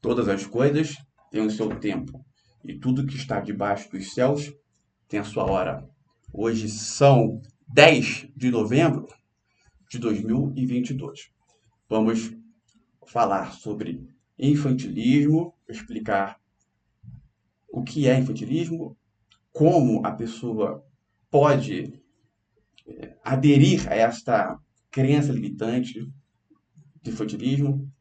Todas as coisas têm o seu tempo, e tudo que está debaixo dos céus tem a sua hora. Hoje são 10 de novembro de 2022. Vamos falar sobre infantilismo, explicar o que é infantilismo, como a pessoa pode aderir a esta crença limitante de infantilismo,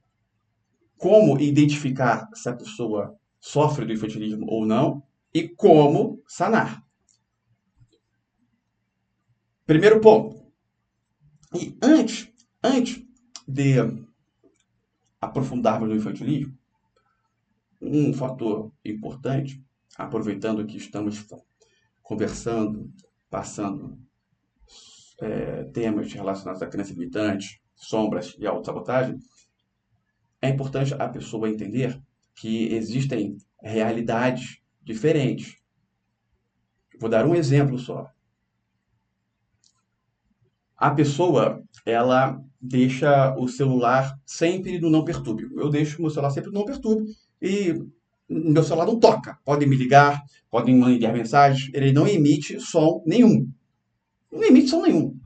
como identificar se a pessoa sofre do infantilismo ou não e como sanar. Primeiro ponto. E antes de aprofundarmos no infantilismo, um fator importante, aproveitando que estamos conversando, passando temas relacionados à crença limitante, sombras e autossabotagem, é importante a pessoa entender que existem realidades diferentes. Vou dar um exemplo só. A pessoa, ela deixa o celular sempre no não perturbe. Eu deixo o meu celular sempre no não perturbe e meu celular não toca. Podem me ligar, podem me enviar mensagens, ele não emite som nenhum. Não emite som nenhum.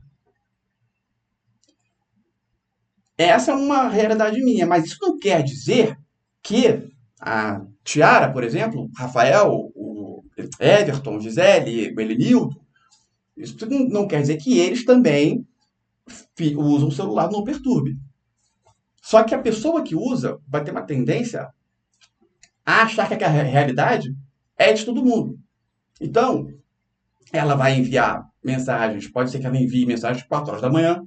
Essa é uma realidade minha, mas isso não quer dizer que a Tiara, por exemplo, Rafael, o Everton, Gisele, o Elenildo, isso não quer dizer que eles também usam o celular no não perturbe. Só que a pessoa que usa vai ter uma tendência a achar que a realidade é de todo mundo. Então, ela vai enviar mensagens, pode ser que ela envie mensagens 4 horas da manhã,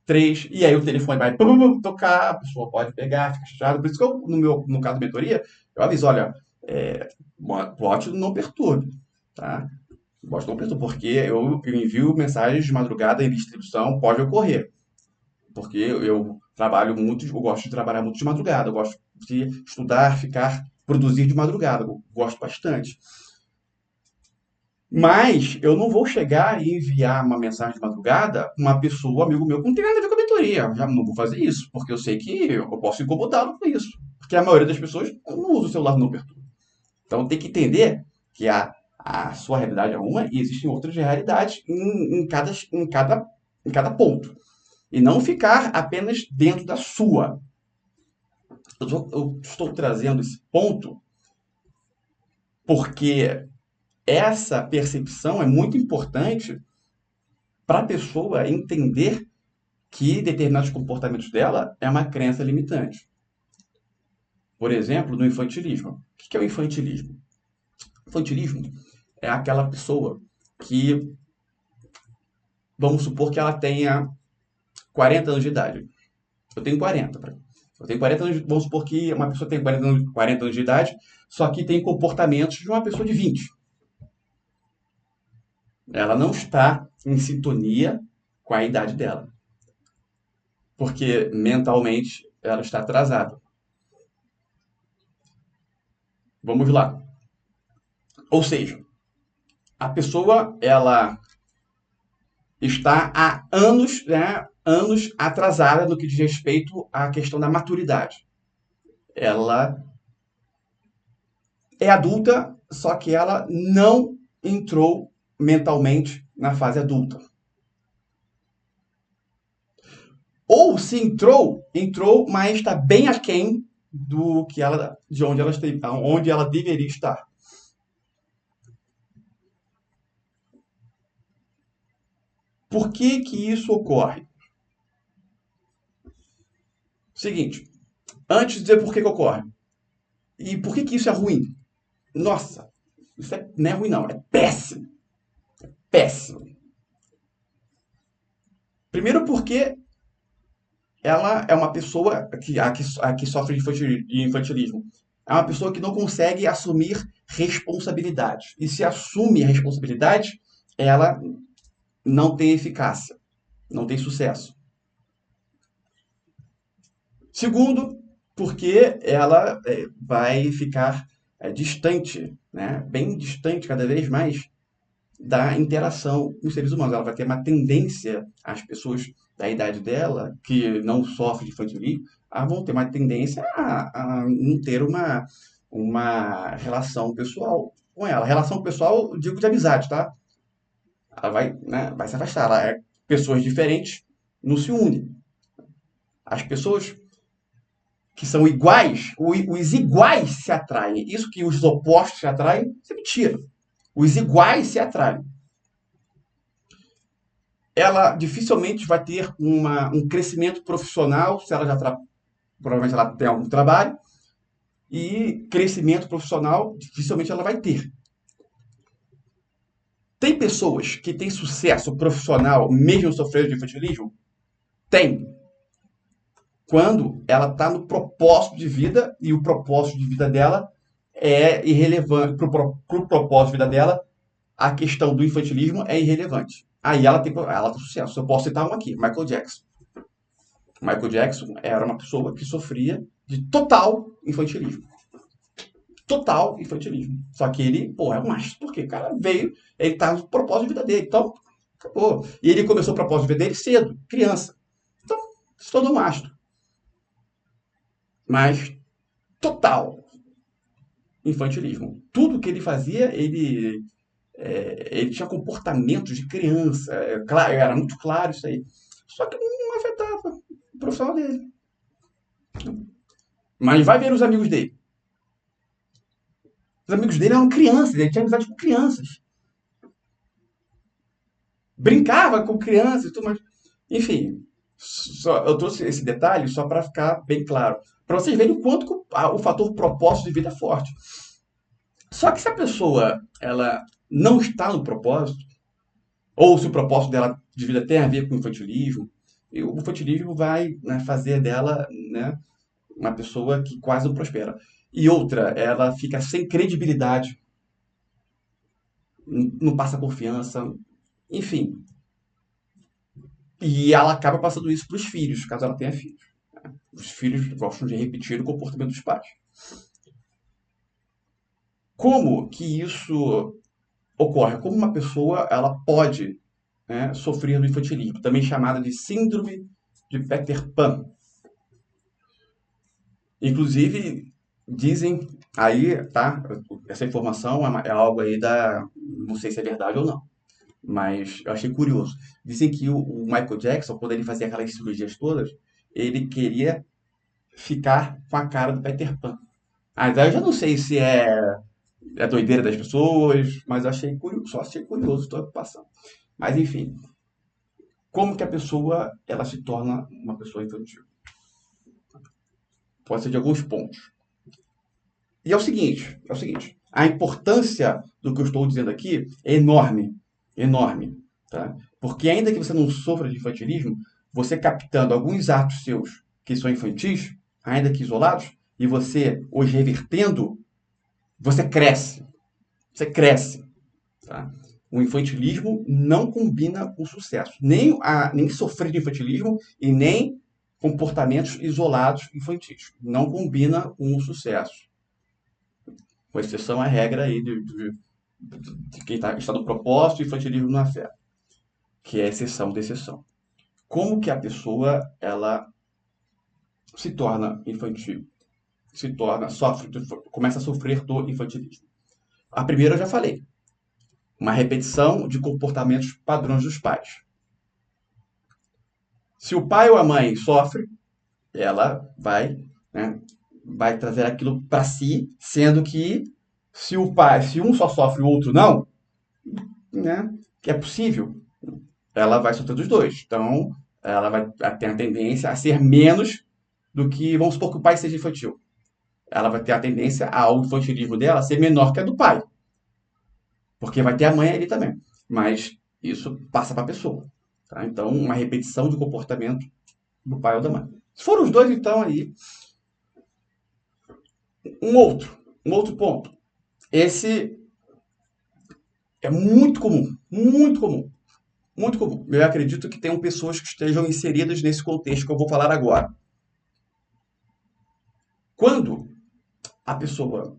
3, e aí o telefone vai tocar, a pessoa pode pegar, fica chateada. Por isso que eu, no caso da mentoria, eu aviso, olha, bote não perturbe, tá? Bote não perturbe, porque eu envio mensagens de madrugada em distribuição, pode ocorrer. Porque eu trabalho muito, eu gosto de trabalhar muito de madrugada, eu gosto de estudar, produzir de madrugada, eu gosto bastante. Mas eu não vou chegar e enviar uma mensagem de madrugada para uma pessoa, um amigo meu, que não tem nada a ver com a mentoria. Eu já não vou fazer isso, porque eu sei que eu posso incomodá-lo com isso. Porque a maioria das pessoas não usa o celular no perturba. Então tem que entender que a sua realidade é uma e existem outras realidades em cada ponto. E não ficar apenas dentro da sua. Eu estou trazendo esse ponto porque essa percepção é muito importante para a pessoa entender que determinados comportamentos dela é uma crença limitante. Por exemplo, no infantilismo. O que é o infantilismo? O infantilismo é aquela pessoa que, vamos supor que ela tenha 40 anos de idade. Eu tenho 40. Eu tenho 40 anos, vamos supor que uma pessoa tem 40 anos de idade, só que tem comportamentos de uma pessoa de 20. Ela não está em sintonia com a idade dela, porque mentalmente ela está atrasada. Vamos lá. Ou seja, a pessoa ela está há anos, né, anos atrasada no que diz respeito à questão da maturidade. Ela é adulta, só que ela não entrou mentalmente na fase adulta. Ou se entrou, mas está bem aquém do que ela, de onde ela deveria estar. Por que isso ocorre? Seguinte, antes de dizer por que ocorre, e por que isso é ruim? Nossa, não é ruim não, é péssimo. Péssimo. Primeiro porque ela é uma pessoa a que sofre de infantilismo. É uma pessoa que não consegue assumir responsabilidade. E se assume a responsabilidade, ela não tem eficácia, não tem sucesso. Segundo, porque ela vai ficar distante, né, bem distante cada vez mais da interação com os seres humanos. Ela vai ter uma tendência, as pessoas da idade dela, que não sofrem de infantilismo, vão ter uma tendência a não ter uma relação pessoal com ela. Relação pessoal, eu digo de amizade, tá? Ela vai, né, vai se afastar. Pessoas diferentes não se unem. As pessoas que são iguais, os iguais se atraem. Isso que os opostos se atraem, isso é mentira. Os iguais se atraem. Ela dificilmente vai ter um crescimento profissional, se ela provavelmente ela tem algum trabalho, e crescimento profissional dificilmente ela vai ter. Tem pessoas que têm sucesso profissional mesmo sofrendo de infantilismo? Tem. Quando ela está no propósito de vida e o propósito de vida dela é irrelevante. Para o propósito de vida dela, a questão do infantilismo é irrelevante. Aí ela tem sucesso. Eu posso citar um aqui, Michael Jackson. Michael Jackson era uma pessoa que sofria de total infantilismo. Total infantilismo. Só que ele, pô, é um mastro. Porque o cara veio, ele tá no propósito de vida dele. Então, acabou. E ele começou o propósito de vida dele cedo, criança. Então, se tornou um mastro. Mas, total infantilismo. Tudo que ele fazia, ele tinha comportamentos de criança. Claro, era muito claro isso aí. Só que não afetava o profissional dele. Mas vai ver os amigos dele. Os amigos dele eram crianças, ele tinha amizade com crianças. Brincava com crianças e tudo mais. Enfim, eu trouxe esse detalhe só para ficar bem claro. Para vocês verem o quanto que o fator propósito de vida é forte. Só que se a pessoa ela não está no propósito, ou se o propósito dela de vida tem a ver com o infantilismo, e o infantilismo vai, né, fazer dela, né, uma pessoa que quase não prospera. E outra, ela fica sem credibilidade, não passa confiança, enfim. E ela acaba passando isso para os filhos, caso ela tenha filhos. Os filhos gostam de repetir o comportamento dos pais. Como que isso ocorre? Como uma pessoa ela pode, né, sofrer do infantilismo, também chamada de síndrome de Peter Pan. Inclusive, dizem aí, tá? Essa informação é algo aí não sei se é verdade ou não, mas eu achei curioso. Dizem que o Michael Jackson, quando ele fazia aquelas cirurgias todas, ele queria ficar com a cara do Peter Pan. Daí eu já não sei se é doideira das pessoas, mas eu achei curioso, só achei curioso, estou passando. Mas enfim, como que a pessoa ela se torna uma pessoa infantil? Pode ser de alguns pontos. E é o seguinte, a importância do que eu estou dizendo aqui é enorme, enorme, tá? Porque ainda que você não sofra de infantilismo, você captando alguns atos seus que são infantis, ainda que isolados, e você os revertendo, você cresce, você cresce, tá? O infantilismo não combina com sucesso, nem sofrer de infantilismo e nem comportamentos isolados infantis. Não combina com o sucesso. Com exceção à regra aí de quem está no propósito e infantilismo na fé, que é exceção de exceção. Como que a pessoa ela se torna infantil? Começa a sofrer do infantilismo. A primeira eu já falei, uma repetição de comportamentos padrões dos pais. Se o pai ou a mãe sofre, ela né, vai trazer aquilo para si, sendo que se um só sofre e o outro não, né, que é possível, ela vai sofrer dos dois. Então, ela vai ter a tendência a ser menos do que, vamos supor que o pai seja infantil. Ela vai ter a tendência ao infantilismo dela ser menor que a do pai. Porque vai ter a mãe ali também. Mas isso passa para a pessoa. Tá? Então, uma repetição de comportamento do pai ou da mãe. Se for os dois, então, aí. Um outro ponto. Esse é muito comum. Muito comum. Muito comum. Eu acredito que tenham pessoas que estejam inseridas nesse contexto que eu vou falar agora. Quando a pessoa,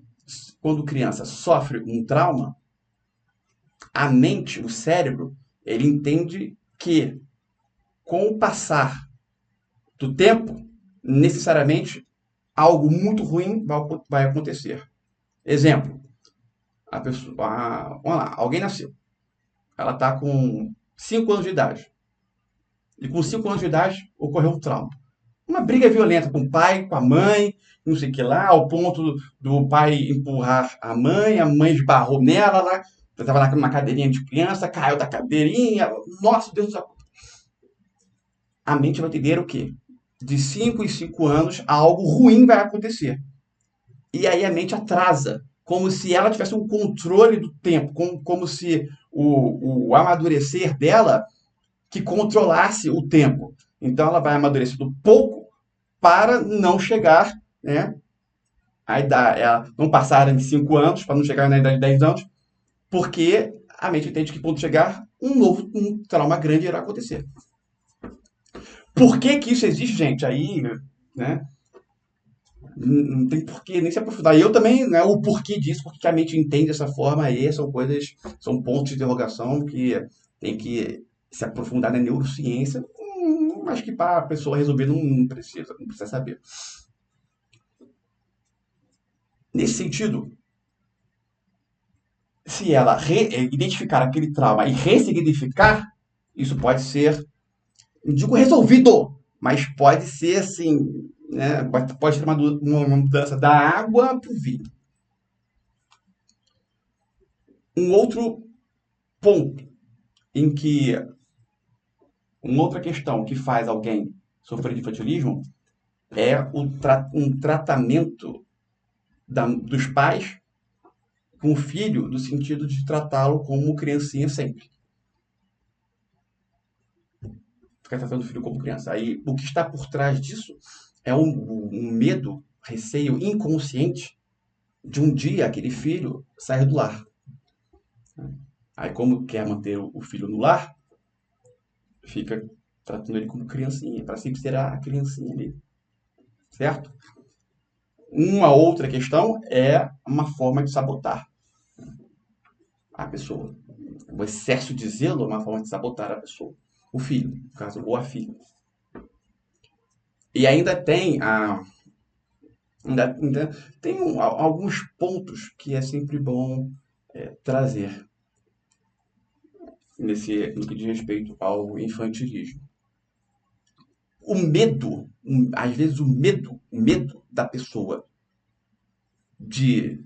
quando criança, sofre um trauma, a mente, o cérebro, ele entende que com o passar do tempo, necessariamente algo muito ruim vai acontecer. Exemplo, vamos lá, alguém nasceu, ela está com 5 anos de idade, e com 5 anos de idade ocorreu um trauma. Uma briga violenta com o pai, com a mãe, não sei o que lá, ao ponto do pai empurrar a mãe esbarrou nela lá, estava numa cadeirinha de criança, caiu da cadeirinha, nossa, Deus do céu. A mente vai entender o quê? De 5 em 5 anos, algo ruim vai acontecer. E aí a mente atrasa, como se ela tivesse um controle do tempo, como se o amadurecer dela que controlasse o tempo. Então ela vai amadurecendo pouco para não chegar, né, a idade, não passar de 5 anos, para não chegar na idade de 10 anos, porque a mente entende que quando chegar, um trauma grande irá acontecer. Por que que isso existe, gente? Aí, né, não tem porquê nem se aprofundar. E eu também, né, o porquê disso, porque a mente entende dessa forma aí, são coisas, são pontos de interrogação que tem que se aprofundar na neurociência, mas que para a pessoa resolver não precisa saber. Nesse sentido, se ela identificar aquele trauma e ressignificar, isso pode ser, não digo resolvido, mas pode ser assim, né, pode ser uma mudança da água para o vinho. Um outro ponto em que, uma outra questão que faz alguém sofrer de infantilismo é um tratamento dos pais com o filho, no sentido de tratá-lo como criancinha sempre. Ficar tratando o filho como criança. Aí, o que está por trás disso é um medo, receio inconsciente de um dia aquele filho sair do lar. Aí, como quer manter o filho no lar, fica tratando ele como criancinha, para sempre ser a criancinha ali, certo? Uma outra questão é uma forma de sabotar a pessoa. O excesso de zelo é uma forma de sabotar a pessoa. O filho, no caso, ou a filha. E ainda tem alguns pontos que é sempre bom trazer no que diz respeito ao infantilismo. O medo, às vezes o medo da pessoa de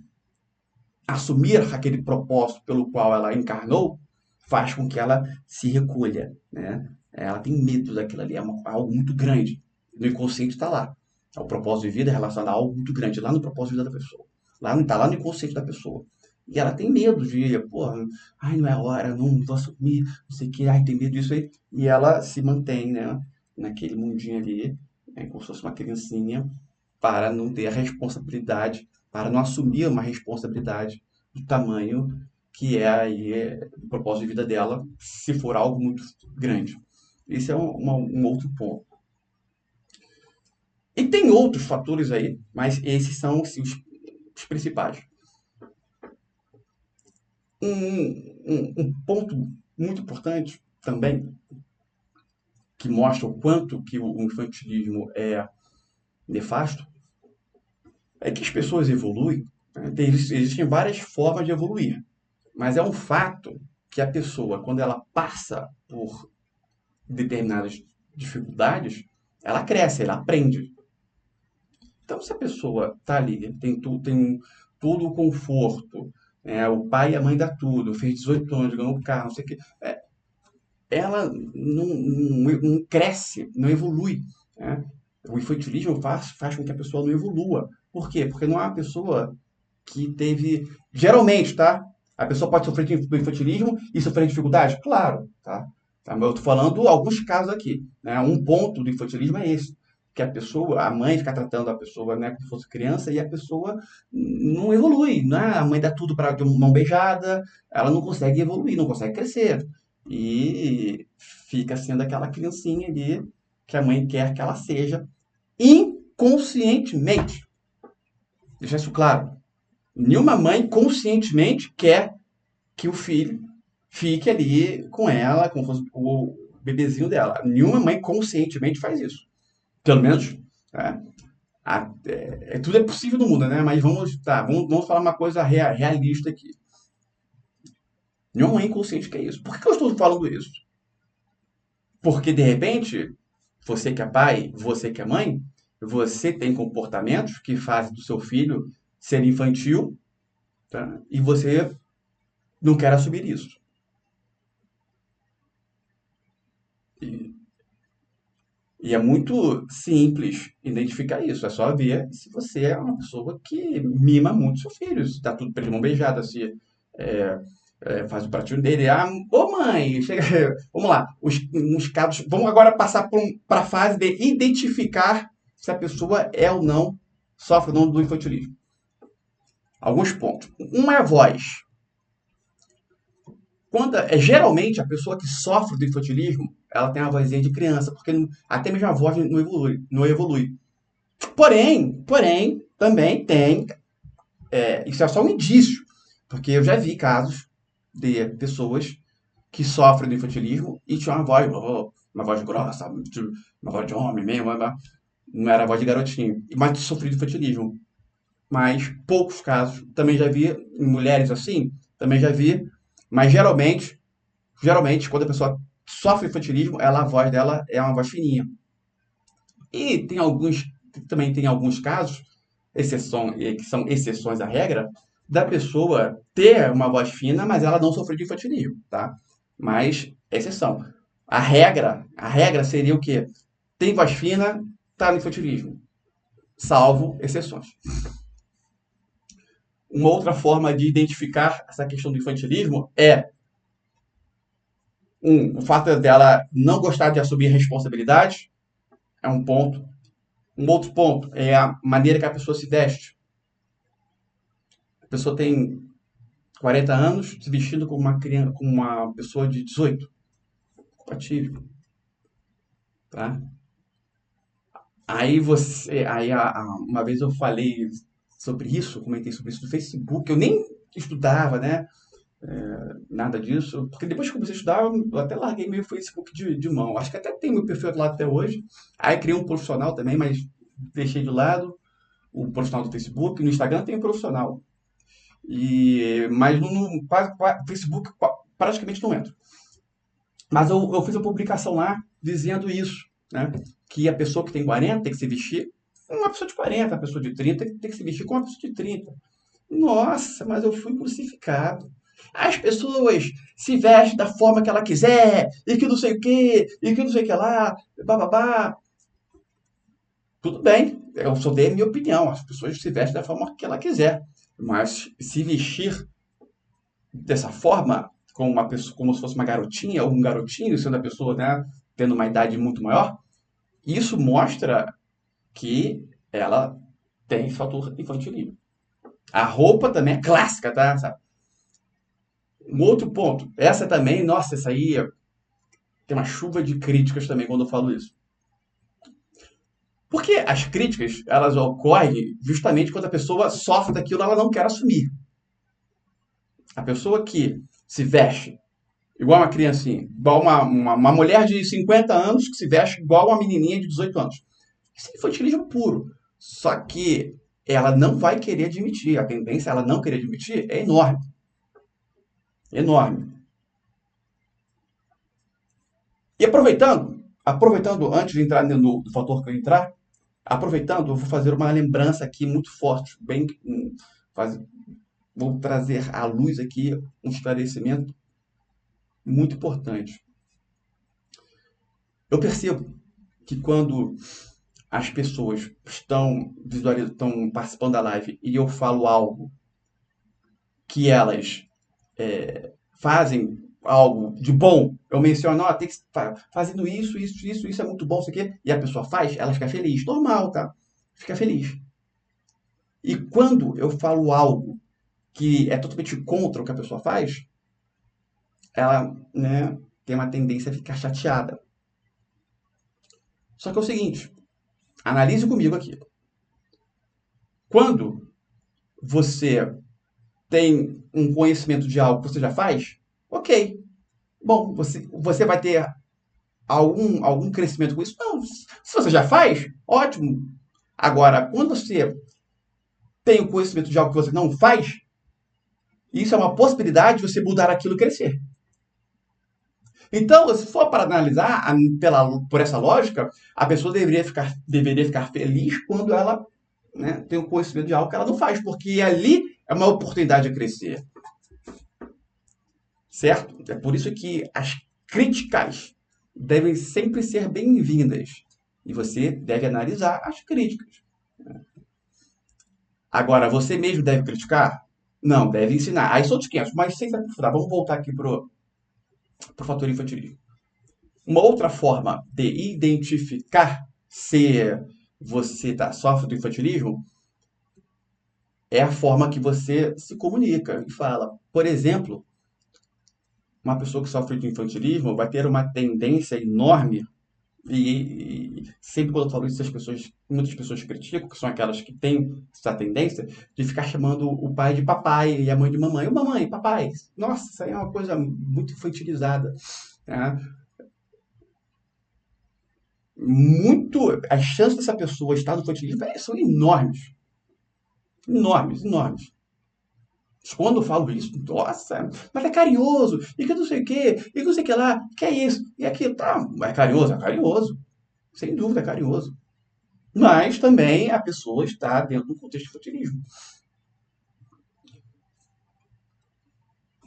assumir aquele propósito pelo qual ela encarnou, faz com que ela se recolha, né? Ela tem medo daquilo ali, algo muito grande. No inconsciente está lá. O propósito de vida é relacionado a algo muito grande, lá no propósito de vida da pessoa. Está lá no inconsciente da pessoa. E ela tem medo de, porra, ai, não é hora, não vou assumir, não sei o que, ai, tem medo disso aí. E ela se mantém, né, naquele mundinho ali, né, como se fosse uma criancinha, para não ter a responsabilidade, para não assumir uma responsabilidade do tamanho que é aí o propósito de vida dela, se for algo muito grande. Esse é um outro ponto. E tem outros fatores aí, mas esses são assim, os principais. Um ponto muito importante também, que mostra o quanto que o infantilismo é nefasto, é que as pessoas evoluem, né? Existem várias formas de evoluir, mas é um fato que a pessoa, quando ela passa por determinadas dificuldades, ela cresce, ela aprende. Então, se a pessoa está ali, tem todo o conforto, né, o pai e a mãe dá tudo, fez 18 anos, ganhou um carro, não sei o quê, ela não cresce, não evolui. Né? O infantilismo faz com que a pessoa não evolua. Por quê? Porque não é uma pessoa que teve. Geralmente, tá? A pessoa pode sofrer de infantilismo e sofrer de dificuldade? Claro, tá? Eu estou falando alguns casos aqui. Né? Um ponto do infantilismo é esse. Que a mãe fica tratando a pessoa, né, como se fosse criança e a pessoa não evolui. Né? A mãe dá tudo para de uma mão beijada, ela não consegue evoluir, não consegue crescer. E fica sendo aquela criancinha ali que a mãe quer que ela seja inconscientemente. Deixa isso claro. Nenhuma mãe conscientemente quer que o filho fique ali com ela, como fosse o bebezinho dela. Nenhuma mãe conscientemente faz isso. Pelo menos Tá? Tudo é possível no mundo, né? Mas vamos falar uma coisa realista aqui. Não é inconsciente que é isso. Por que eu estou falando isso? Porque, de repente, você que é pai, você que é mãe, você tem comportamentos que fazem do seu filho ser infantil, tá? E você não quer assumir isso. E, e é muito simples identificar isso. É só ver se você é uma pessoa que mima muito seu filho. Se tá tudo de mão beijada, se é, faz o pratinho dele. Ah, ô mãe, chega, vamos lá. Uns casos. Vamos agora passar para a fase de identificar se a pessoa é ou não sofre ou não do infantilismo. Alguns pontos. Um é a voz. Geralmente a pessoa que sofre do infantilismo, ela tem uma vozinha de criança, porque até mesmo a voz não evolui. Não evolui. Porém, também tem. Isso é só um indício, porque eu já vi casos de pessoas que sofrem do infantilismo e tinham uma voz grossa, uma voz de homem mesmo, não era a voz de garotinho, mas sofri do infantilismo. Mas poucos casos, também já vi em mulheres assim, também já vi, mas geralmente quando a pessoa sofre infantilismo, a voz dela é uma voz fininha. E também tem alguns casos, que são exceções à regra, da pessoa ter uma voz fina, mas ela não sofreu de infantilismo, tá? Mas exceção. A regra seria o quê? Tem voz fina, tá no infantilismo, salvo exceções. Uma outra forma de identificar essa questão do infantilismo é o fato dela não gostar de assumir responsabilidade, é um ponto. Um outro ponto é a maneira que a pessoa se veste. A pessoa tem 40 anos se vestindo como uma criança, como uma pessoa de 18. Compatível, tá? Uma vez eu falei sobre isso, comentei sobre isso no Facebook. Eu nem estudava, né? Nada disso, porque depois que comecei a estudar, eu até larguei meu Facebook de mão. Acho que até tem meu perfil lá até hoje. Aí criei um profissional também, mas deixei de lado o profissional do Facebook. No Instagram tem o profissional. Mas no Facebook praticamente não entro. Mas eu fiz uma publicação lá dizendo isso, né? Que a pessoa que tem 40 tem que se vestir uma pessoa de 40, a pessoa de 30 tem que se vestir como uma pessoa de 30. Nossa, mas eu fui crucificado. As pessoas se vestem da forma que ela quiser, e que não sei o que, e que não sei o que lá, bababá. Tudo bem, eu só dei a minha opinião. As pessoas se vestem da forma que ela quiser. Mas se vestir dessa forma, como uma pessoa, como se fosse uma garotinha ou um garotinho, sendo a pessoa, né, tendo uma idade muito maior, isso mostra que ela tem fator infantilismo. A roupa também é clássica, tá? Sabe? Um outro ponto, essa também, nossa, essa aí tem uma chuva de críticas também quando eu falo isso. Porque as críticas, elas ocorrem justamente quando a pessoa sofre daquilo, ela não quer assumir. A pessoa que se veste igual uma criancinha, igual uma mulher de 50 anos que se veste igual uma menininha de 18 anos. Isso é infantilismo puro. Só que ela não vai querer admitir. A tendência a ela não querer admitir é enorme. Enorme. E aproveitando antes de entrar no fator que eu entrar, aproveitando, eu vou fazer uma lembrança aqui muito forte, faz, vou trazer à luz aqui um esclarecimento muito importante. Eu percebo que quando as pessoas estão participando da live e eu falo algo que elas fazem algo de bom, eu menciono, tem que fazendo isso é muito bom, isso aqui, e a pessoa faz, ela fica feliz. Normal, tá? Fica feliz. E quando eu falo algo que é totalmente contra o que a pessoa faz, ela, né, tem uma tendência a ficar chateada. Só que é o seguinte, analise comigo aqui. Quando você tem um conhecimento de algo que você já faz, ok. Bom, você vai ter algum crescimento com isso? Não, se você já faz, ótimo. Agora, quando você tem o conhecimento de algo que você não faz, isso é uma possibilidade de você mudar aquilo e crescer. Então, se for para analisar por essa lógica, a pessoa deveria ficar feliz quando ela, né, tem o conhecimento de algo que ela não faz, porque ali é uma oportunidade de crescer, certo? É por isso que as críticas devem sempre ser bem-vindas e você deve analisar as críticas. Agora, você mesmo deve criticar? Não, deve ensinar. Aí são outros 500, mas sem se aprofundar. Vamos voltar aqui pro fator infantilismo. Uma outra forma de identificar se você sofre do infantilismo é a forma que você se comunica e fala. Por exemplo, uma pessoa que sofre de infantilismo vai ter uma tendência enorme, e sempre quando eu falo isso, muitas pessoas criticam, que são aquelas que têm essa tendência de ficar chamando o pai de papai e a mãe de mamãe. Ô mamãe, papai. Nossa, isso aí é uma coisa muito infantilizada. Tá? As chances dessa pessoa estar no infantilismo são enormes. Enormes, enormes. Quando eu falo isso, nossa, mas é carinhoso, e que não sei o quê, e que não sei o que lá, que é isso, e aquilo, tá, é carinhoso, é carinhoso. Sem dúvida, é carinhoso. Mas também a pessoa está dentro do contexto de infantilismo.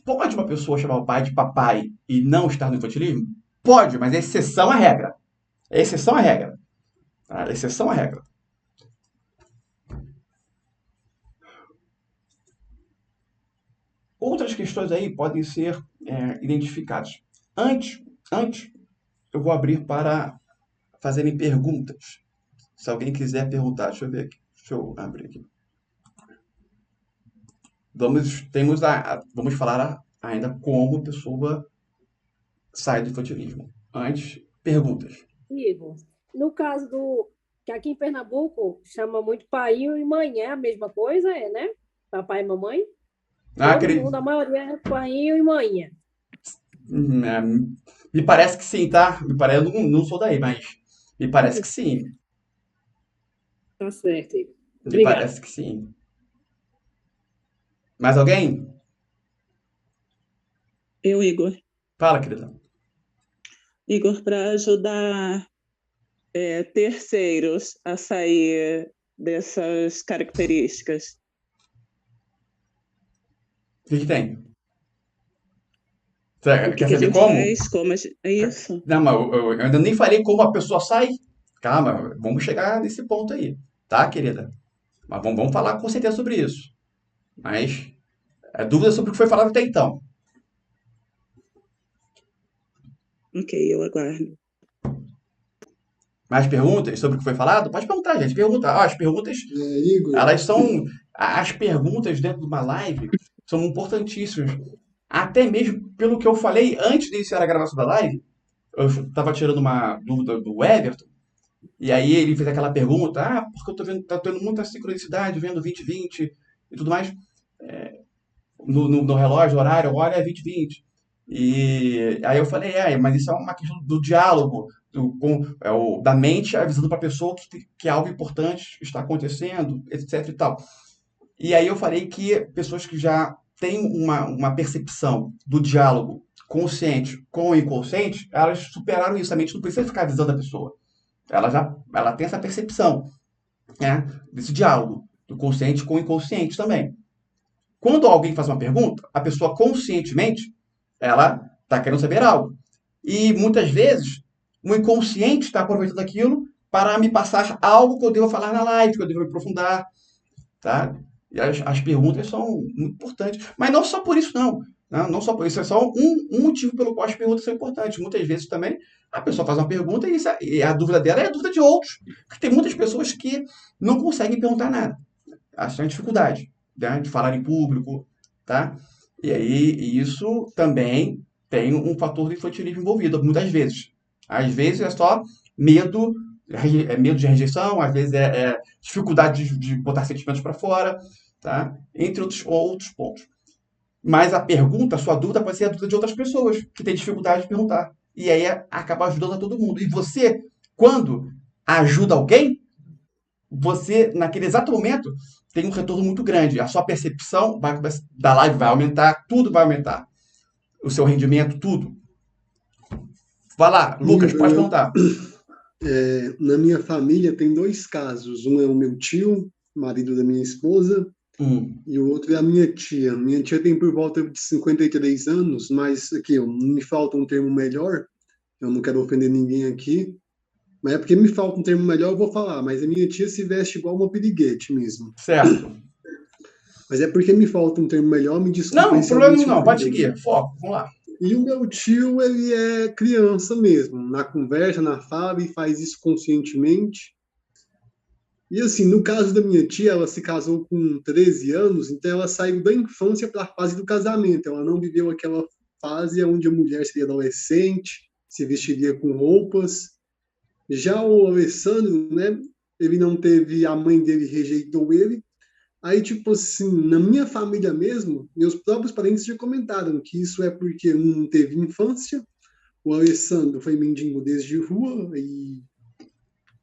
Pode uma pessoa chamar o pai de papai e não estar no infantilismo? Pode, mas é exceção à regra. É exceção à regra. Tá? É exceção à regra. Outras questões aí podem ser identificadas. Antes, eu vou abrir para fazerem perguntas. Se alguém quiser perguntar, deixa eu ver aqui. Deixa eu abrir aqui. Vamos falar ainda como a pessoa sai do infantilismo. Antes, perguntas. Igor, no caso que aqui em Pernambuco chama muito pai e mãe, é a mesma coisa, né? Papai e mamãe? Ah, Todo mundo, a maioria é pai e mãe. me parece que sim, tá? Eu não sou daí, mas me parece que sim. Tá certo, Igor. Me Obrigada. parece que sim. Mais alguém? Eu, Igor. Fala, querida. Igor, para ajudar terceiros a sair dessas características. O que tem? O que Quer que a saber gente como? faz? Como é isso? Não, mas eu ainda nem falei como a pessoa sai. Calma, vamos chegar nesse ponto aí, tá, querida? Mas vamos falar com certeza sobre isso. Mas é dúvida sobre o que foi falado até então. Ok, eu aguardo. Mais perguntas sobre o que foi falado? Pode perguntar, gente. Pergunta. Ah, as perguntas, Igor, elas são. As perguntas dentro de uma live são importantíssimas. Até mesmo pelo que eu falei antes de iniciar a gravação da live, eu estava tirando uma dúvida do Everton, e aí ele fez aquela pergunta: porque eu tô vendo, tá tendo muita sincronicidade, vendo 2020 e tudo mais. No relógio, no horário, agora é 2020. E aí eu falei, mas isso é uma questão do diálogo, da mente avisando para a pessoa que algo importante está acontecendo, etc e tal. E aí eu falei que pessoas que já têm uma percepção do diálogo consciente com o inconsciente, elas superaram isso. A mente não precisa ficar avisando a pessoa. Ela tem essa percepção, né, desse diálogo, do consciente com o inconsciente também. Quando alguém faz uma pergunta, a pessoa conscientemente, ela está querendo saber algo. E muitas vezes, o inconsciente está aproveitando aquilo para me passar algo que eu devo falar na live, que eu devo me aprofundar, tá? E as perguntas são muito importantes. Mas não só por isso, não. Não só por isso. É só um motivo pelo qual as perguntas são importantes. Muitas vezes também a pessoa faz uma pergunta e a dúvida dela é a dúvida de outros. Porque tem muitas pessoas que não conseguem perguntar nada. Acham dificuldade, né, de falar em público, tá? E aí isso também tem um fator de infantilismo envolvido, muitas vezes. Às vezes é só medo, medo de rejeição, às vezes é dificuldade de botar sentimentos para fora, tá? Entre outros pontos. Mas a pergunta, a sua dúvida pode ser a dúvida de outras pessoas que têm dificuldade de perguntar. E aí acaba ajudando a todo mundo. E você, quando ajuda alguém, você, naquele exato momento, tem um retorno muito grande. A sua percepção da live vai aumentar, tudo vai aumentar. O seu rendimento, tudo. Vai lá, Lucas, Igor, pode perguntar. na minha família tem dois casos. Um é o meu tio, marido da minha esposa, e o outro é a minha tia. Minha tia tem por volta de 53 anos, mas aqui, ó, me falta um termo melhor. Eu não quero ofender ninguém aqui, mas é porque me falta um termo melhor, eu vou falar. Mas a minha tia se veste igual uma piriguete mesmo. Certo. Mas é porque me falta um termo melhor, me desculpa Não, aí se alguém problema te não, pode ofendeu. seguir. Foco, vamos lá. E o meu tio, ele é criança mesmo, na conversa, na fala, e faz isso conscientemente. E assim, no caso da minha tia, ela se casou com 13 anos, então ela saiu da infância para a fase do casamento. Ela não viveu aquela fase onde a mulher seria adolescente, se vestiria com roupas. Já o Alessandro, né, ele não teve, a mãe dele rejeitou ele. Aí, tipo assim, na minha família mesmo, meus próprios parentes já comentaram que isso é porque um não teve infância, o Alessandro foi mendigo desde rua e...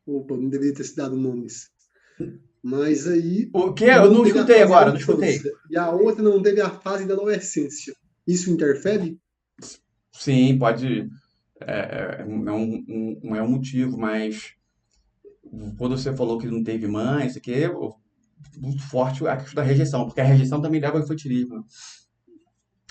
Opa, não deveria ter se dado nomes. Mas aí O que? Eu não não teve a escutei fase da agora, não escutei. infância. E a outra não teve a fase da adolescência. Isso interfere? Sim, pode. Não é um motivo, mas quando você falou que não teve mãe, isso aqui é muito forte a questão da rejeição, porque a rejeição também leva ao infantilismo.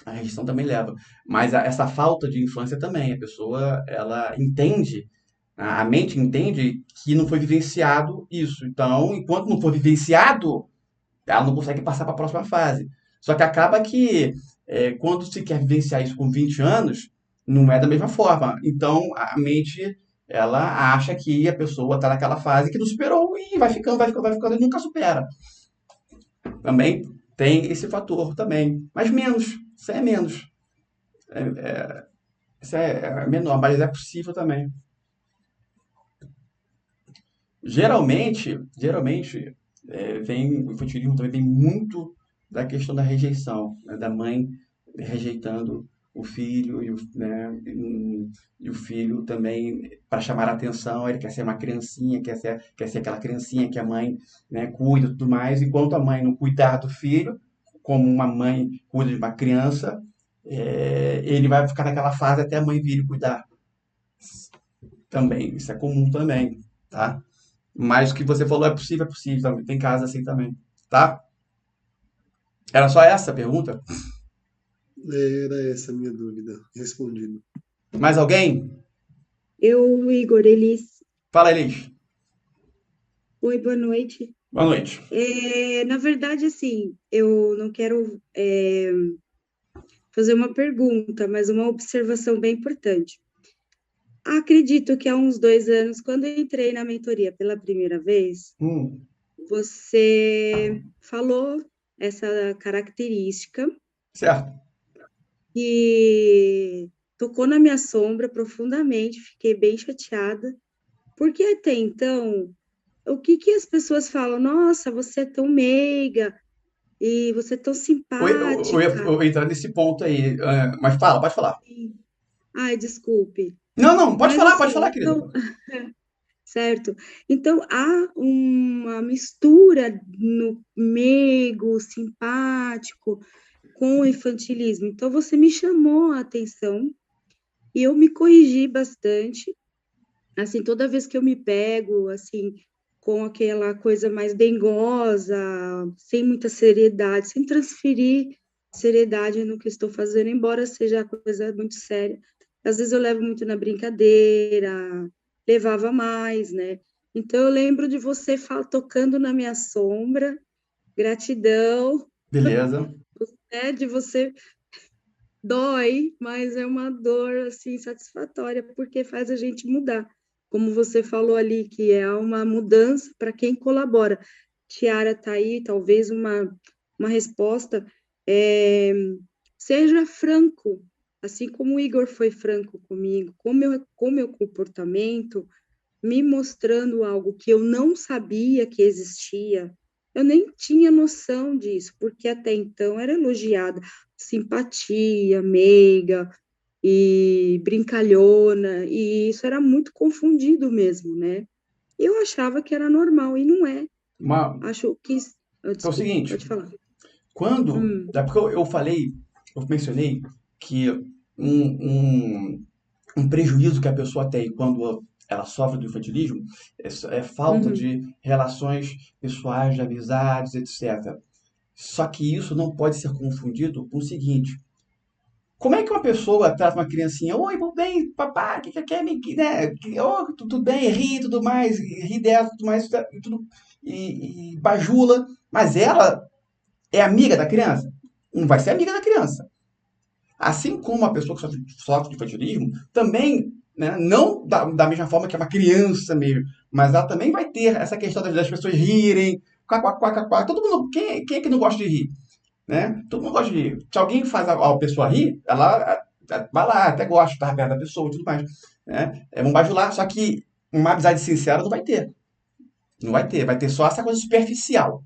A rejeição também leva. Mas essa falta de infância também, a pessoa, ela entende, a mente entende que não foi vivenciado isso. Então, enquanto não for vivenciado, ela não consegue passar para a próxima fase. Só que acaba que, quando se quer vivenciar isso com 20 anos, não é da mesma forma. Então, a mente, ela acha que a pessoa está naquela fase que não superou e vai ficando, vai ficando, vai ficando e nunca supera. Também tem esse fator também. Mas menos. Isso é menos. Isso é menor, mas é possível também. Geralmente, o infantilismo também vem muito da questão da rejeição, né, da mãe rejeitando o filho e o filho também, para chamar a atenção, ele quer ser uma criancinha, quer ser aquela criancinha que a mãe, né, cuida e tudo mais, enquanto a mãe não cuidar do filho, como uma mãe cuida de uma criança, ele vai ficar naquela fase até a mãe vir e cuidar. Também, isso é comum também, tá? Mas o que você falou é possível também. Tem casos assim também, tá? Era só essa a pergunta? Era essa a minha dúvida. Respondido. Mais alguém? Eu, Igor, Elis. Fala, Elis. Oi, boa noite. Boa noite. Na verdade, assim, eu não quero fazer uma pergunta, mas uma observação bem importante. Acredito que há uns 2 anos, quando eu entrei na mentoria pela primeira vez, você falou essa característica Certo. que tocou na minha sombra profundamente, fiquei bem chateada, porque até então, o que as pessoas falam? Nossa, você é tão meiga e você é tão Eu ia entrar nesse ponto aí, mas pode falar. Ai, desculpe. Não, pode Mas falar, assim, querido. certo? Então, há uma mistura no meigo, simpático, com o infantilismo. Então, você me chamou a atenção e eu me corrigi bastante. Assim, toda vez que eu me pego, assim, com aquela coisa mais dengosa, sem muita seriedade, sem transferir seriedade no que estou fazendo, embora seja coisa muito séria. Às vezes eu levo muito na brincadeira, levava mais, né? Então, eu lembro de você tocando na minha sombra, gratidão, Beleza. né? De você dói, mas é uma dor, assim, satisfatória, porque faz a gente mudar. Como você falou ali, que é uma mudança para quem colabora. Tiara está aí, talvez uma resposta. Seja franco, assim como o Igor foi franco comigo, com meu comportamento, me mostrando algo que eu não sabia que existia. Eu nem tinha noção disso, porque até então era elogiada simpatia, meiga e brincalhona, e isso era muito confundido mesmo, né? Eu achava que era normal, e não é. Uma- Acho que... É o Desculpa, seguinte, pode falar. quando. É porque eu mencionei que um prejuízo que a pessoa tem quando ela sofre do infantilismo é falta Uhum. de relações pessoais, de amizades, etc. Só que isso não pode ser confundido com o seguinte: como é que uma pessoa trata uma criancinha? Oi, tudo bem, papai, o que quer, né? Oh, tudo bem, ri, tudo mais, ri dela, tudo mais, e tudo, e bajula, mas ela é amiga da criança? Não vai ser amiga da criança. Assim como uma pessoa que sofre de infantilismo, também, né, não da mesma forma que é uma criança mesmo, mas ela também vai ter essa questão das pessoas rirem, quá, quá, quá, quá, quá. Todo mundo, quem é que não gosta de rir? Né? Todo mundo gosta de rir. Se alguém faz a pessoa rir, ela vai lá, até gosta de estar perto da pessoa e tudo mais. Né? Vamos bajular, só que uma amizade sincera não vai ter. Não vai ter, vai ter só essa coisa superficial.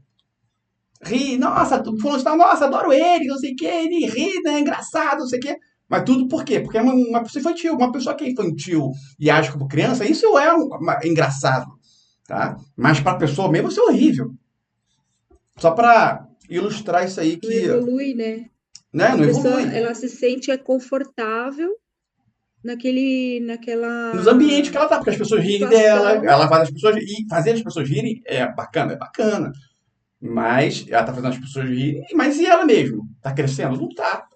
Ri, nossa, fulano de tal, nossa, adoro ele, não sei o que, ele ri, né, engraçado, não sei o que. Mas tudo por quê? Porque é uma pessoa infantil. Uma pessoa que é infantil e age como criança, isso é engraçado, tá? Mas pra pessoa mesmo, isso é horrível. Só pra ilustrar isso aí Não que, evolui, né? né, A não pessoa, evolui. ela se sente confortável Nos ambientes que naquela ela tá, porque as pessoas rirem dela, situação. ela faz as pessoas e fazer as pessoas rirem é bacana, é bacana. Mas ela tá fazendo as pessoas rirem, mas e ela mesmo? Tá crescendo? Não tá,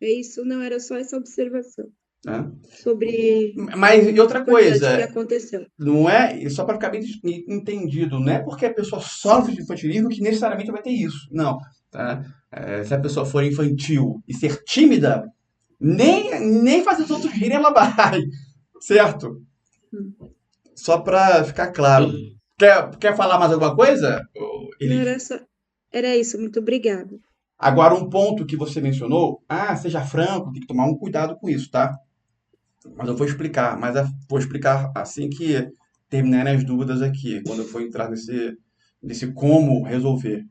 É isso, não era só essa observação né? sobre Mas e algo muito outra importante que coisa, aconteceu. não é, e só para ficar bem entendido, não é porque a pessoa sofre de infantilismo que necessariamente vai ter isso. Não, tá? Se a pessoa for infantil e ser tímida, nem fazer os outros rirem ela vai, certo? Hum. Só para ficar claro. Eu, Quer falar mais alguma coisa, Não Elif? era só, era isso, muito obrigada. Agora, um ponto que você mencionou, seja franco, tem que tomar um cuidado com isso, tá? Mas eu vou explicar, vou explicar assim que terminarem as dúvidas aqui, quando eu for entrar nesse como resolver.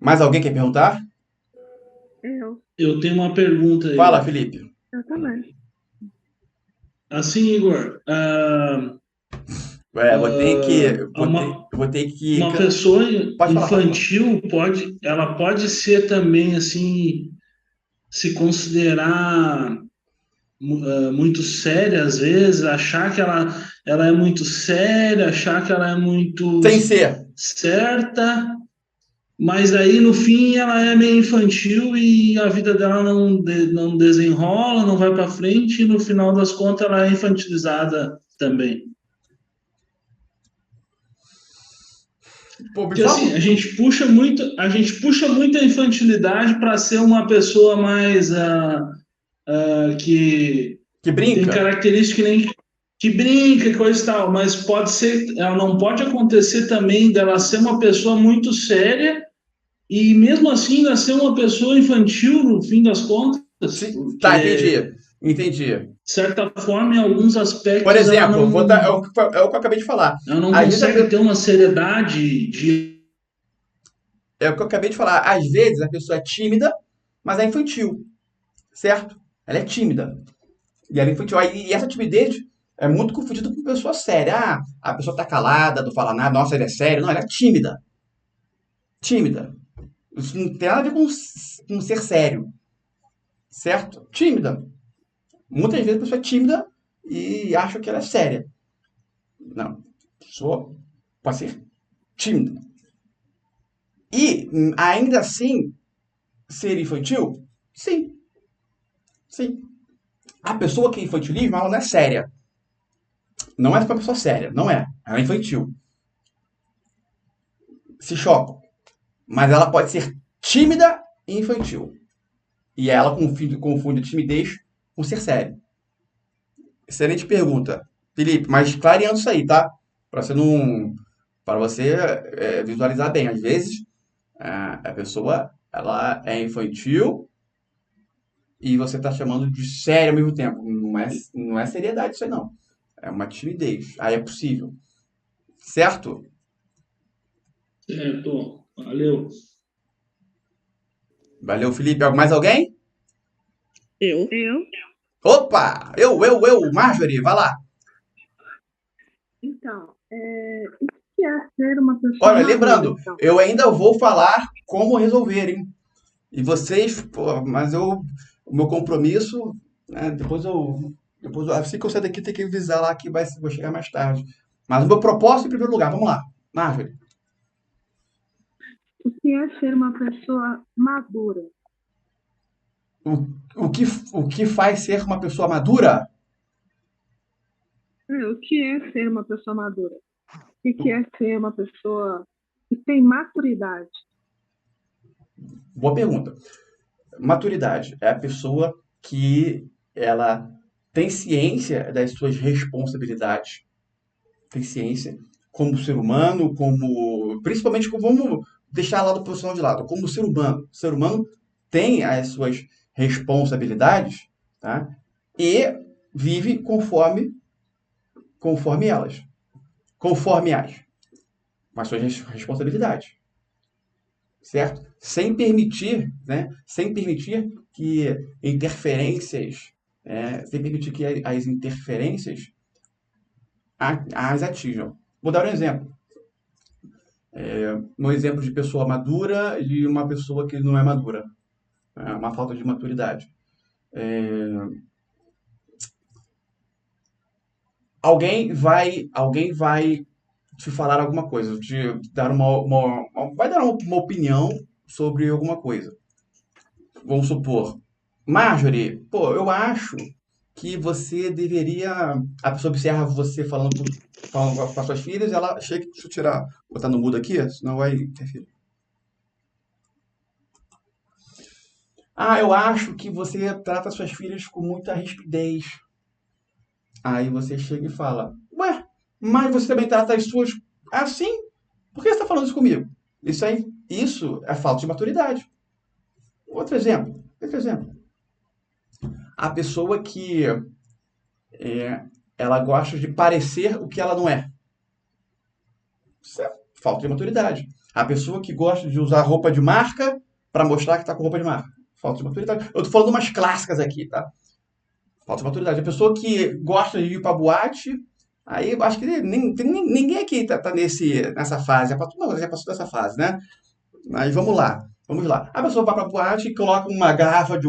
Mais alguém quer perguntar? eu tenho uma pergunta, Fala, Igor. Felipe. Eu também. Assim, Igor, Vou ter que, uma, vou ter que. uma pessoa Pode falar, pode falar. infantil ela pode ser também assim, se considerar muito séria às vezes, achar que ela é muito séria, achar que ela é muito Sem ser. certa, mas aí no fim ela é meio infantil e a vida dela não desenrola, não vai para frente e no final das contas ela é infantilizada também. Pô, Porque assim, a gente puxa muito a infantilidade para ser uma pessoa mais que que tem brinca. característica que brinca, e coisa e tal, mas pode ser, ela não pode acontecer também dela ser uma pessoa muito séria e mesmo assim ainda ser uma pessoa infantil no fim das contas, Tá, porque entendi. de certa forma em alguns Por aspectos exemplo, é o que eu acabei de falar. ela não Às vezes, consegue ter uma seriedade de é o que eu acabei de falar. Às vezes a pessoa é tímida, mas é infantil, certo? Ela é tímida. E ela é infantil. E essa timidez é muito confundida com pessoa séria. A pessoa tá calada, não fala nada, nossa, ele é sério. Não, ela é tímida. Tímida. Isso não tem nada a ver com ser sério. Certo? Tímida. Muitas vezes a pessoa é tímida e acha que ela é séria. Não. A pessoa pode ser tímida. E ainda assim, ser infantil? Sim. Sim. A pessoa que é infantilismo, ela não é séria. Não é uma pessoa séria. Não é. Ela é infantil. Se choca. Mas ela pode ser tímida e infantil. E ela confunde timidez com ser sério. Excelente pergunta, Felipe. Mas clareando isso aí, tá? Para você não, para você visualizar bem. Às vezes a pessoa ela é infantil e você está chamando de sério ao mesmo tempo. Não é seriedade isso aí, não. É uma timidez. Aí é possível. Certo? certo, valeu. Valeu, Felipe. Mais alguém? Eu. Eu? Opa! Eu, Marjorie, vai lá. Então, o que é ser uma pessoa Olha, madura, lembrando, então? eu ainda vou falar como resolver, hein? E vocês, pô, o meu compromisso, né, assim que eu sair daqui, tem que avisar lá que vou chegar mais tarde. Mas o meu propósito em primeiro lugar, vamos lá. Marjorie, O que é ser uma pessoa madura? o que faz ser uma pessoa madura? O que é ser uma pessoa madura? O que é ser uma pessoa que tem maturidade? Boa pergunta. Maturidade é a pessoa que ela tem ciência das suas responsabilidades, tem ciência como ser humano, principalmente vamos deixar lá do profissional de lado, como ser humano. O ser humano tem as suas responsabilidades, tá? E vive conforme elas, conforme com as suas responsabilidades, certo? Sem permitir, né? Sem permitir que interferências, sem permitir que as interferências as atinjam. Vou dar um exemplo. Um exemplo de pessoa madura e uma pessoa que não é madura. Uma falta de maturidade. Alguém vai te falar alguma coisa, te dar vai dar uma opinião sobre alguma coisa. Vamos supor, Marjorie, pô, eu acho que você deveria. A pessoa observa você falando com as suas filhas, ela chega. Deixa eu tirar, botar no mudo aqui, senão vai interferir. Ah, eu acho que você trata suas filhas com muita rispidez. Aí você chega e fala: Ué, mas você também trata as suas assim? Por que você está falando isso comigo? Isso é falta de maturidade. Outro exemplo. A pessoa que ela gosta de parecer o que ela não é. Isso é falta de maturidade. A pessoa que gosta de usar roupa de marca para mostrar que está com roupa de marca. Falta de maturidade. Eu tô falando umas clássicas aqui, tá? Falta de maturidade. A pessoa que gosta de ir pra boate, aí eu acho que ninguém aqui tá nessa fase. Já passou dessa fase, né? Mas vamos lá. A pessoa vai pra boate e coloca pega uma garrafa de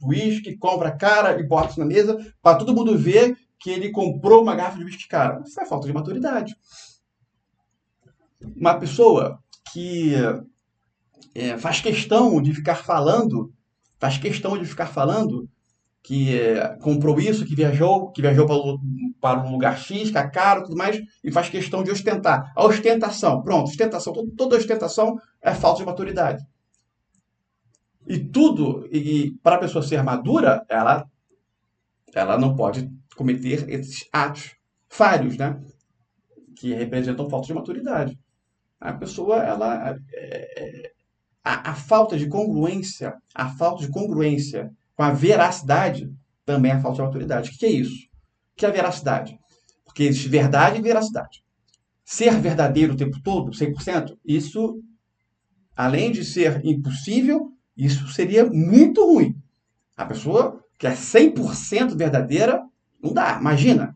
uísque, compra cara e bota isso na mesa para todo mundo ver que ele comprou uma garrafa de uísque cara. Isso é falta de maturidade. Uma pessoa que faz questão de ficar falando que comprou isso, que viajou para um lugar X, que é caro, tudo mais, e faz questão de ostentar. A ostentação, pronto, toda ostentação é falta de maturidade. E para a pessoa ser madura, ela não pode cometer esses atos falhos, né? Que representam falta de maturidade. A pessoa, a falta de congruência com a veracidade também é falta de maturidade. O que é isso? O que é a veracidade? Porque existe verdade e veracidade. Ser verdadeiro o tempo todo, 100%, isso, além de ser impossível, isso seria muito ruim. A pessoa que é 100% verdadeira, não dá. Imagina.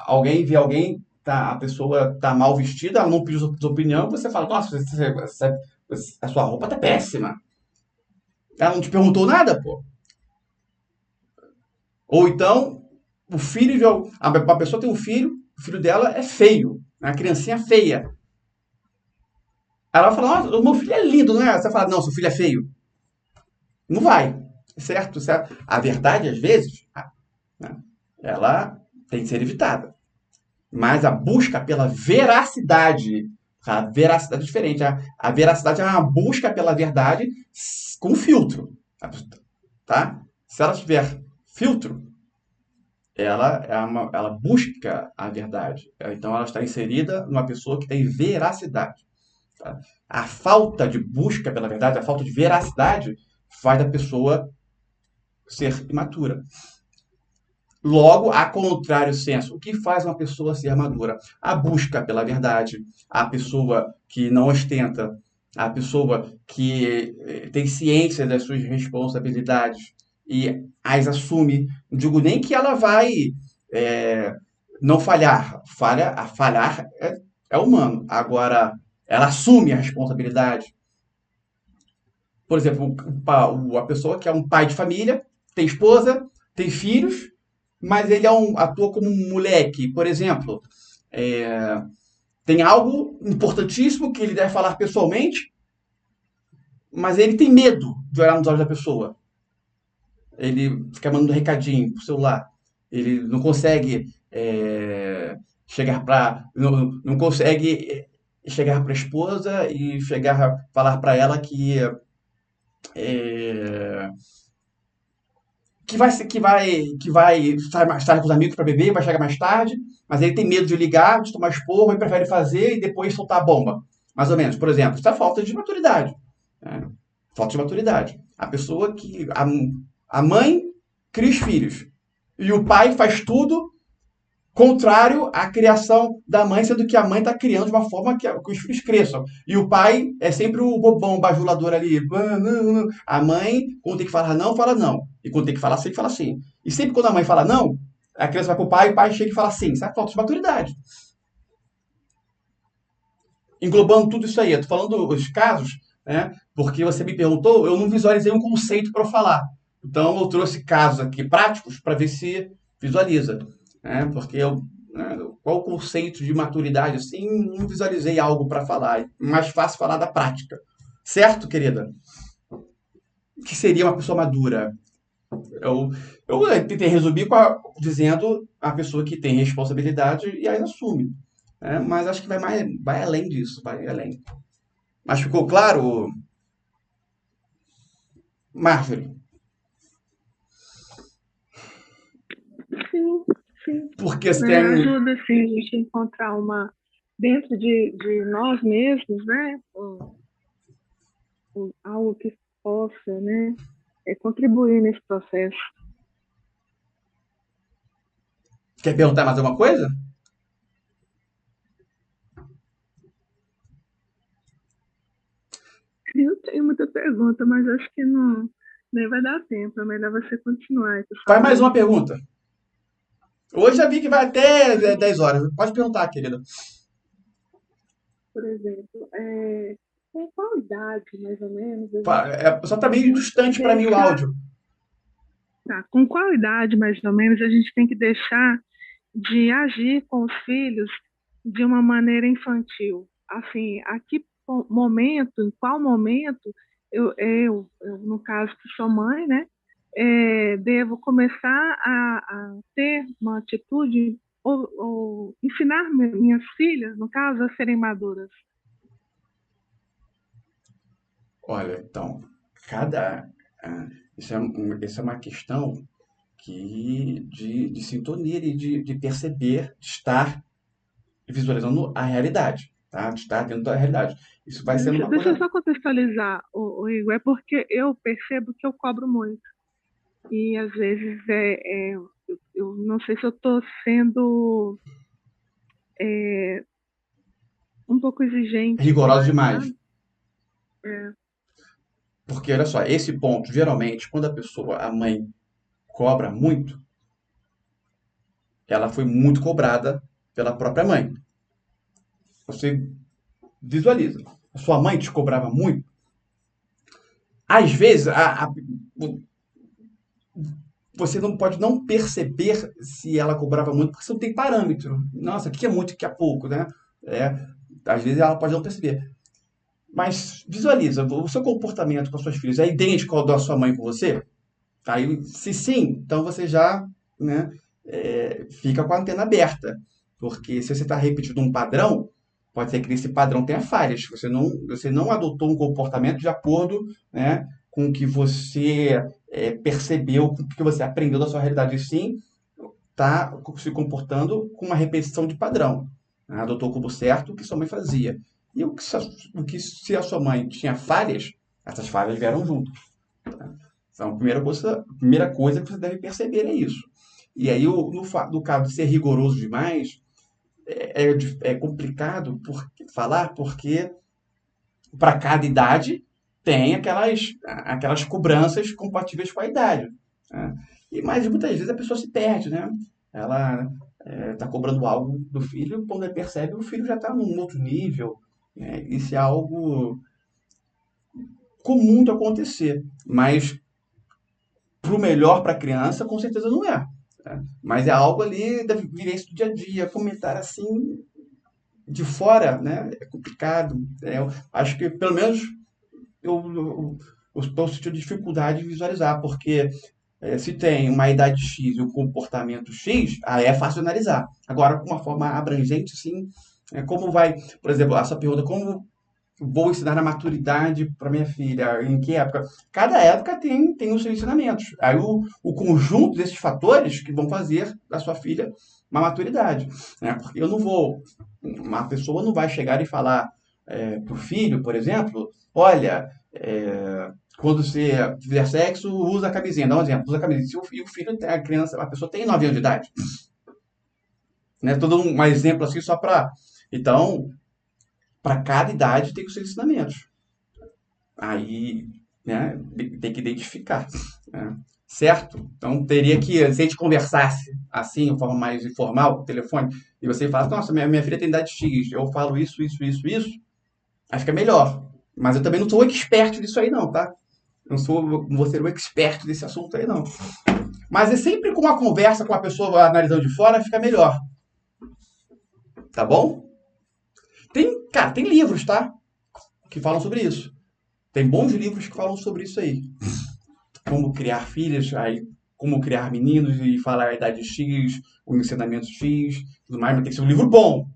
Alguém vê alguém, a pessoa está mal vestida, ela não pediu sua opinião, você fala, nossa, a sua roupa tá péssima. Ela não te perguntou nada, pô. Ou então, a pessoa tem um filho, o filho dela é feio, uma criancinha feia. Ela vai falar, nossa, o meu filho é lindo, não é? Você fala, não, seu filho é feio. Não vai, certo? A verdade, às vezes, né, ela tem que ser evitada. Mas a busca pela veracidade, a veracidade é diferente. A veracidade é uma busca pela verdade com filtro, tá? Se ela tiver filtro, ela busca a verdade. Então, ela está inserida numa pessoa que tem veracidade. Tá? A falta de busca pela verdade, a falta de veracidade, faz da pessoa ser imatura. Logo, a contrário senso, o que faz uma pessoa ser madura? A busca pela verdade, a pessoa que não ostenta, a pessoa que tem ciência das suas responsabilidades e as assume. Não digo nem que ela vai não falhar. Falhar é humano. Agora, ela assume a responsabilidade. Por exemplo, a pessoa que é um pai de família, tem esposa, tem filhos, mas ele atua como um moleque. Por exemplo, tem algo importantíssimo que ele deve falar pessoalmente, mas ele tem medo de olhar nos olhos da pessoa. Ele fica mandando recadinho pro celular. Ele não consegue chegar para não consegue chegar para a esposa e falar para ela que vai estar mais tarde com os amigos para beber, vai chegar mais tarde, mas ele tem medo de ligar, de tomar esporro, e prefere fazer e depois soltar a bomba. Mais ou menos, por exemplo, isso é falta de maturidade. Né? Falta de maturidade. A pessoa que. A mãe cria os filhos. E o pai faz tudo contrário à criação da mãe, sendo que a mãe está criando de uma forma que os filhos cresçam. E o pai é sempre o bobão, o bajulador ali. Não. A mãe, quando tem que falar não, fala não. E quando tem que falar sim, fala sim. E sempre quando a mãe fala não, a criança vai pro pai e o pai chega e fala sim. Isso é falta de maturidade. Englobando tudo isso aí, eu tô falando os casos, né? Porque você me perguntou, eu não visualizei um conceito para eu falar. Então, eu trouxe casos aqui práticos para ver se visualiza. Né? Porque qual o conceito de maturidade, assim, não visualizei algo para falar. É mais fácil falar da prática. Certo, querida? O que seria uma pessoa madura? Eu tentei resumir dizendo a pessoa que tem responsabilidade e as assume. Né? Mas acho que vai além disso, vai além. Mas ficou claro, Marjorie? Sim. Porque você Né? tem... Ajuda, assim, a gente encontrar dentro de nós mesmos, né? Algo que possa, né? Contribuir nesse processo. Quer perguntar mais alguma coisa? Eu tenho muita pergunta, mas acho que nem vai dar tempo. É melhor você continuar. Faz mais uma pergunta. Hoje já vi que vai até 10 horas. Pode perguntar, querida. Por exemplo, com qual idade, mais ou menos? Só tá meio distante para mim o áudio. Tá. Com qual idade, mais ou menos, a gente tem que deixar de agir com os filhos de uma maneira infantil? Assim, em qual momento eu no caso que sou mãe, né, devo começar a ter uma atitude ou ensinar minhas filhas, no caso, a serem maduras? Olha, então, isso é uma questão de sintonia e de perceber, de estar visualizando a realidade, tá? De estar dentro da realidade. Isso vai ser uma Deixa eu coisa... só contextualizar, Igor, é porque eu percebo que eu cobro muito. E às vezes eu não sei se eu estou sendo um pouco exigente. rigoroso demais. Sabe? Porque, olha só, esse ponto, geralmente, quando a mãe cobra muito, ela foi muito cobrada pela própria mãe. Você visualiza. A sua mãe te cobrava muito. Às vezes, você não pode não perceber se ela cobrava muito, porque você não tem parâmetro. Nossa, o que é muito, o que é pouco, né? Às vezes ela pode não perceber. Mas visualiza, o seu comportamento com as suas filhas é idêntico ao da sua mãe com você? Aí, se sim, então você já, né, fica com a antena aberta. Porque se você está repetindo um padrão, pode ser que nesse padrão tenha falhas. Você não adotou um comportamento de acordo, né, com o que você percebeu, com o que você aprendeu da sua realidade. E sim, está se comportando com uma repetição de padrão. Né? Adotou como certo o que sua mãe fazia. E se a sua mãe tinha falhas, essas falhas vieram junto. Tá? Então, a primeira coisa que você deve perceber é isso. E aí, no caso de ser rigoroso demais, é complicado falar, porque para cada idade tem aquelas cobranças compatíveis com a idade. Né? Mas muitas vezes a pessoa se perde, né? ela está cobrando algo do filho, quando ele percebe, o filho já está num outro nível. Né? Isso é algo comum de acontecer, mas pro melhor para a criança, com certeza não é. Né? Mas é algo ali da vivência do dia a dia, comentar assim de fora, né? É complicado. Eu acho que pelo menos eu estou sentindo dificuldade de visualizar, porque se tem uma idade X e o comportamento X, aí é fácil analisar. Agora, com uma forma abrangente, sim, como vai, por exemplo, essa pergunta, como vou ensinar a maturidade para minha filha? Em que época? Cada época tem os seus ensinamentos. Aí o conjunto desses fatores que vão fazer da sua filha uma maturidade. Né? Porque eu não vou. Uma pessoa não vai chegar e falar para o filho, por exemplo, olha, quando você fizer sexo, usa a camisinha. Dá um exemplo, usa a camisinha. Se o filho, a criança, a pessoa tem 9 anos de idade. Né? Todo um exemplo assim só para. Então, para cada idade tem os seus ensinamentos. Aí, né, tem que identificar. Né? Certo? Então, teria que, se a gente conversasse assim, de forma mais informal, no telefone, e você fala, nossa, minha filha tem idade X, eu falo isso, acho que é melhor. Mas eu também não sou expert nisso aí não, tá? Não vou ser um expert desse assunto aí não. Mas é sempre com uma conversa com a pessoa analisando de fora, fica melhor. Tá bom? Cara, tem livros, tá? Que falam sobre isso. Tem bons livros que falam sobre isso aí. Como criar filhos, aí, como criar meninos e falar a idade X, o ensinamento X, tudo mais, mas tem que ser um livro bom.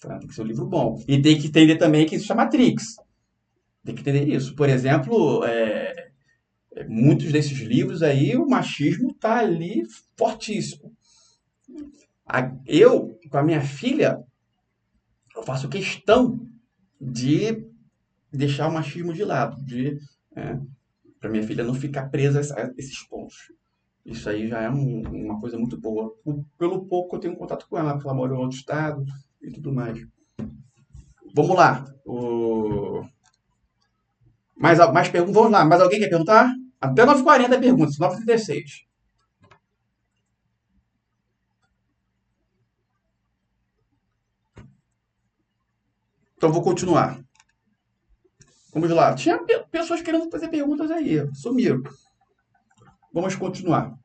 Tá? Tem que ser um livro bom. E tem que entender também que isso chama Matrix. Tem que entender isso. Por exemplo, muitos desses livros aí, o machismo tá ali fortíssimo. Eu, com a minha filha, eu faço questão de deixar o machismo de lado, para minha filha não ficar presa a esses pontos. Isso aí já é uma coisa muito boa. Pelo pouco que eu tenho contato com ela, porque ela mora em outro estado e tudo mais. Vamos lá. Mais perguntas? Vamos lá. Mais alguém quer perguntar? Até 9h40 perguntas, 9h36. Então vou continuar. Vamos lá. Tinha pessoas querendo fazer perguntas aí. Sumiram. Vamos continuar.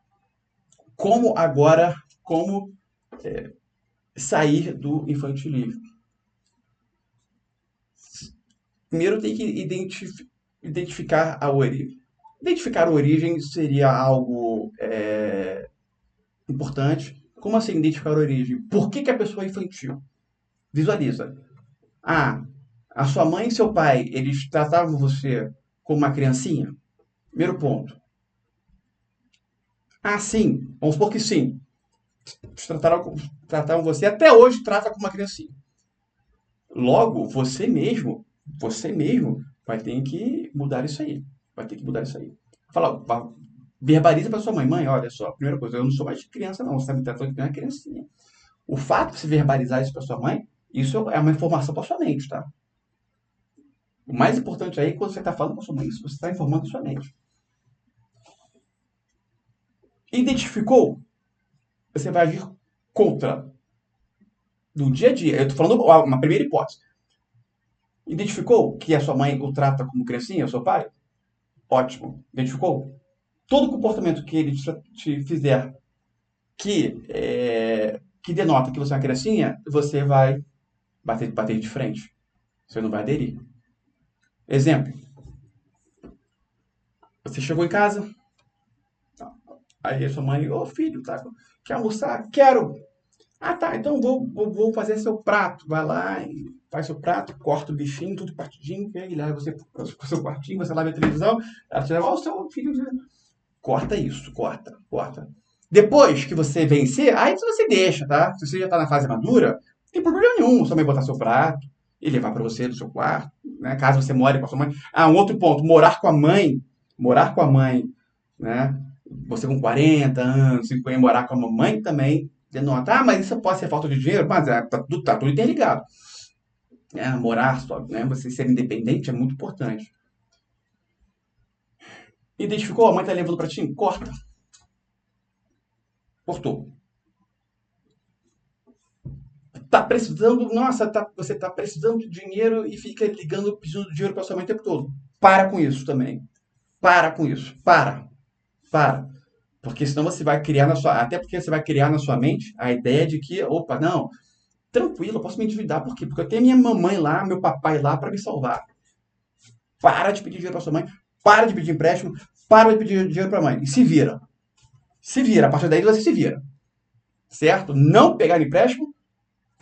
Como sair do infantilismo? Primeiro tem que identificar a origem. Identificar a origem seria algo importante. Como assim identificar a origem? Por que a pessoa é infantil? Visualiza. A sua mãe e seu pai, eles tratavam você como uma criancinha? Primeiro ponto. Sim. Vamos supor que sim. Tratavam você, até hoje trata como uma criancinha. Logo, você mesmo vai ter que mudar isso aí. Fala, verbaliza para sua mãe, olha só, primeira coisa, eu não sou mais criança não, você está me tratando de uma criancinha. O fato de você verbalizar isso para sua mãe, isso é uma informação para sua mente, tá? O mais importante aí, quando você está falando com a sua mãe, isso você está informando a sua mente. Identificou? Você vai agir contra. No dia a dia. Eu estou falando uma primeira hipótese. Identificou que a sua mãe o trata como criancinha, o seu pai? Ótimo. Identificou? Todo comportamento que ele te fizer que denota que você é uma criancinha, você vai bater de frente. Você não vai aderir. Exemplo. Você chegou em casa, aí a sua mãe, filho, tá? Quer almoçar? Quero. Tá, então vou fazer seu prato. Vai lá e faz seu prato, corta o bichinho, tudo partidinho, e leva você pro seu quartinho, você lava a televisão, ela te leva, o seu filho. Corta isso, corta. Depois que você vencer, aí você deixa, tá? Se você já tá na fase madura, não tem problema nenhum sua mãe botar seu prato e levar para você do seu quarto, né? Caso você more com a sua mãe. Um outro ponto, morar com a mãe, né? Você com 40 anos, 50, morar com a mamãe também denota. Mas isso pode ser falta de dinheiro? Mas tá tudo interligado. Morar só, né? Você ser independente é muito importante. Identificou? A mãe tá levando o pratinho? Corta. Cortou. tá precisando, nossa, você tá precisando de dinheiro e fica ligando, pedindo dinheiro para sua mãe o tempo todo. Para com isso também. Para com isso. Para. Porque senão você vai criar até porque você vai criar na sua mente a ideia de que, opa, não, tranquilo, eu posso me endividar. Por quê? Porque eu tenho minha mamãe lá, meu papai lá para me salvar. Para de pedir dinheiro para sua mãe, para de pedir empréstimo, para de pedir dinheiro para a mãe. E se vira. Se vira. A partir daí você se vira. Certo? Não pegar empréstimo,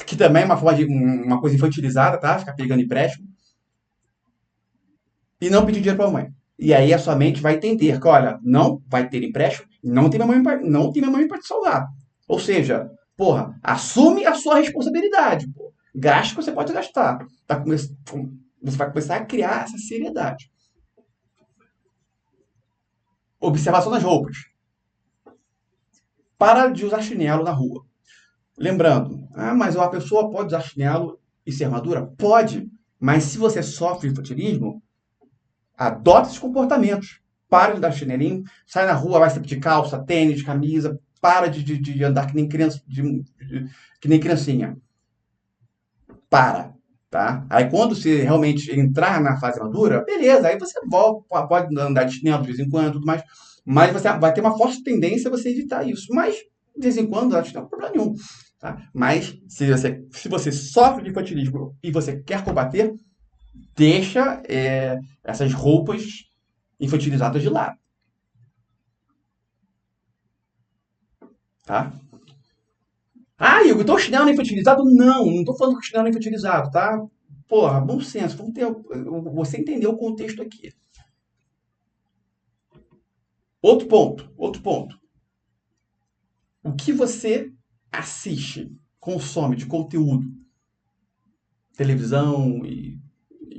que também é uma forma de uma coisa infantilizada, tá? Ficar pegando empréstimo. E não pedir dinheiro para a mãe. E aí a sua mente vai entender que, olha, não vai ter empréstimo, não tem minha mãe para te salvar. Ou seja, porra, assume a sua responsabilidade. Porra. Gaste o que você pode gastar. Você vai começar a criar essa seriedade. Observação das roupas. Para de usar chinelo na rua. Lembrando, mas uma pessoa pode usar chinelo e ser madura? Pode. Mas se você sofre de infantilismo, adota esses comportamentos. Para de dar chinelinho, sai na rua, vai sempre de calça, tênis, camisa. Para de andar que nem criança, que nem criancinha. Para. Tá? Aí quando você realmente entrar na fase madura, beleza, aí você pode andar de chinelo de vez em quando, tudo mais, mas você vai ter uma forte tendência a você evitar isso. Mas, de vez em quando, acho que não tem problema nenhum. Tá? Mas, se você sofre de infantilismo e você quer combater, deixa essas roupas infantilizadas de lado. Tá? Igor, então o chinelo não é infantilizado? Não tô falando que o chinelo é infantilizado, tá? Porra, bom senso, você entendeu o contexto aqui. Outro ponto. O que você assiste, consome de conteúdo, televisão e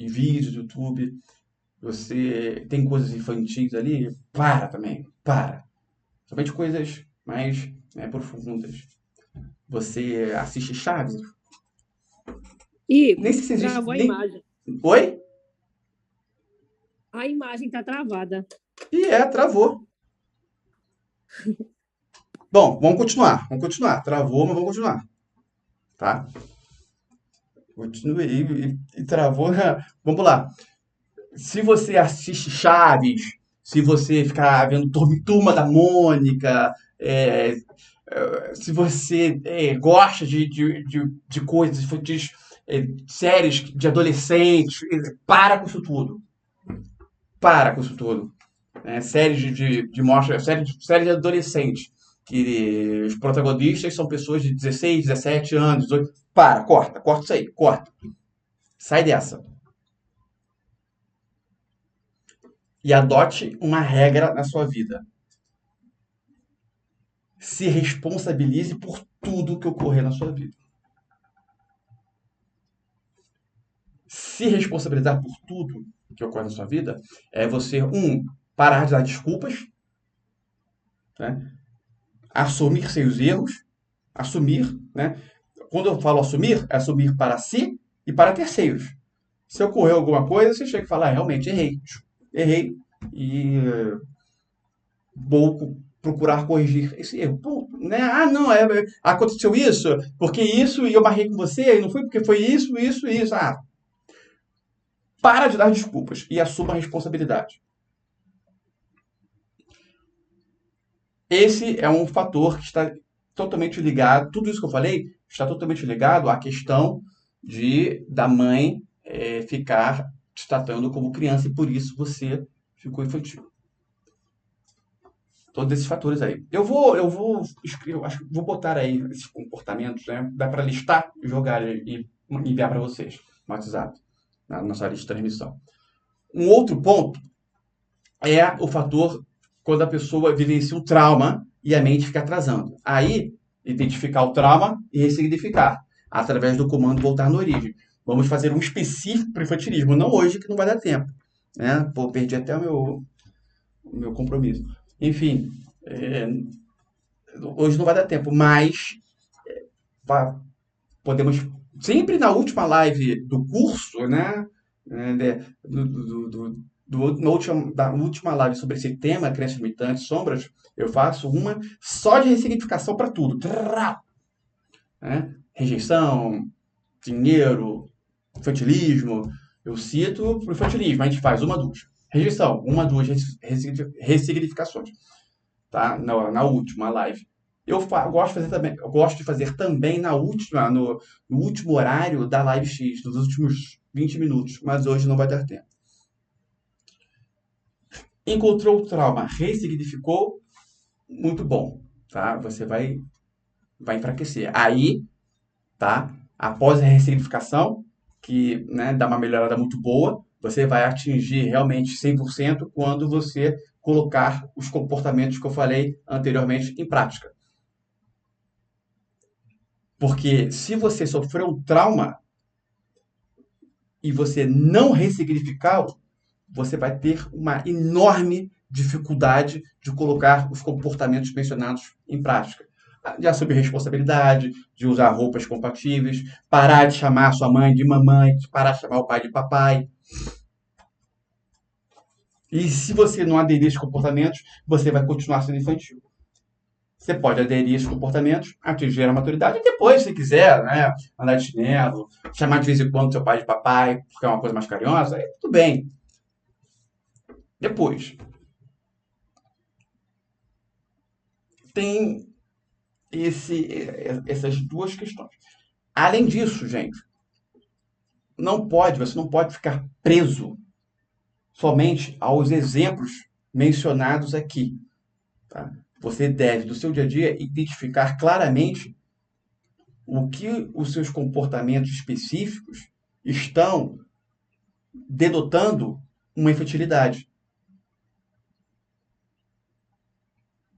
vídeos do YouTube, você tem coisas infantis ali, para também. Somente coisas mais profundas. Você assiste Chaves? E nem sei se existe. travou a imagem. Oi? A imagem tá travada. Travou. Bom, vamos continuar. Travou, mas vamos continuar. Tá? Continue e travou. Vamos lá. Se você assiste Chaves, se você ficar vendo Turma da Mônica, se você gosta de coisas, de séries de adolescentes, para com isso tudo. Séries séries de adolescentes, que os protagonistas são pessoas de 16, 17 anos, 18. Corta isso aí, corta. Sai dessa. E adote uma regra na sua vida. Se responsabilize por tudo que ocorrer na sua vida. Se responsabilizar por tudo que ocorre na sua vida é você, parar de dar desculpas, né? Assumir seus erros, né? Quando eu falo assumir, é assumir para si e para terceiros. Se ocorreu alguma coisa, você chega e fala, realmente, errei e vou procurar corrigir esse erro. Ponto, né? Aconteceu isso, porque isso, e eu marrei com você, e não foi porque foi isso. Para de dar desculpas e assuma a responsabilidade. Esse é um fator que está totalmente ligado, tudo isso que eu falei está totalmente ligado à questão da mãe ficar te tratando como criança e por isso você ficou infantil. Todos esses fatores aí. Eu vou escrever, acho que vou botar aí esses comportamentos, né? Dá para listar, jogar e enviar para vocês no WhatsApp, na nossa lista de transmissão. Um outro ponto é o fator quando a pessoa vivencia um trauma e a mente fica atrasando. Aí, identificar o trauma e ressignificar, através do comando voltar na origem. Vamos fazer um específico para o infantilismo, não hoje, que não vai dar tempo. Né? Perdi até o meu compromisso. Enfim, hoje não vai dar tempo, mas podemos, sempre na última live do curso, né? Da última live sobre esse tema, crenças limitantes, sombras, eu faço uma só de ressignificação para tudo. Né? rejeição, dinheiro, infantilismo. Eu cito pro infantilismo, a gente faz uma, duas. Rejeição, uma, duas ressignificações, tá? Na última live. Eu gosto de fazer também no último horário da live X, nos últimos 20 minutos, mas hoje não vai dar tempo. Encontrou o trauma, ressignificou, muito bom, tá? Você vai enfraquecer. Aí, tá? Após a ressignificação, que, né, dá uma melhorada muito boa, você vai atingir realmente 100% quando você colocar os comportamentos que eu falei anteriormente em prática. Porque se você sofreu um trauma e você não ressignificá-lo, você vai ter uma enorme dificuldade de colocar os comportamentos mencionados em prática. De assumir responsabilidade, de usar roupas compatíveis, parar de chamar sua mãe de mamãe, de parar de chamar o pai de papai. E se você não aderir a esses comportamentos, você vai continuar sendo infantil. Você pode aderir a esses comportamentos, atingir a maturidade, e depois, se quiser, né, andar de chinelo, chamar de vez em quando seu pai de papai, porque é uma coisa mais carinhosa, aí tudo bem. Depois, tem essas duas questões. Além disso, gente, você não pode ficar preso somente aos exemplos mencionados aqui, tá? Você deve, do seu dia a dia, identificar claramente o que os seus comportamentos específicos estão denotando uma infantilidade.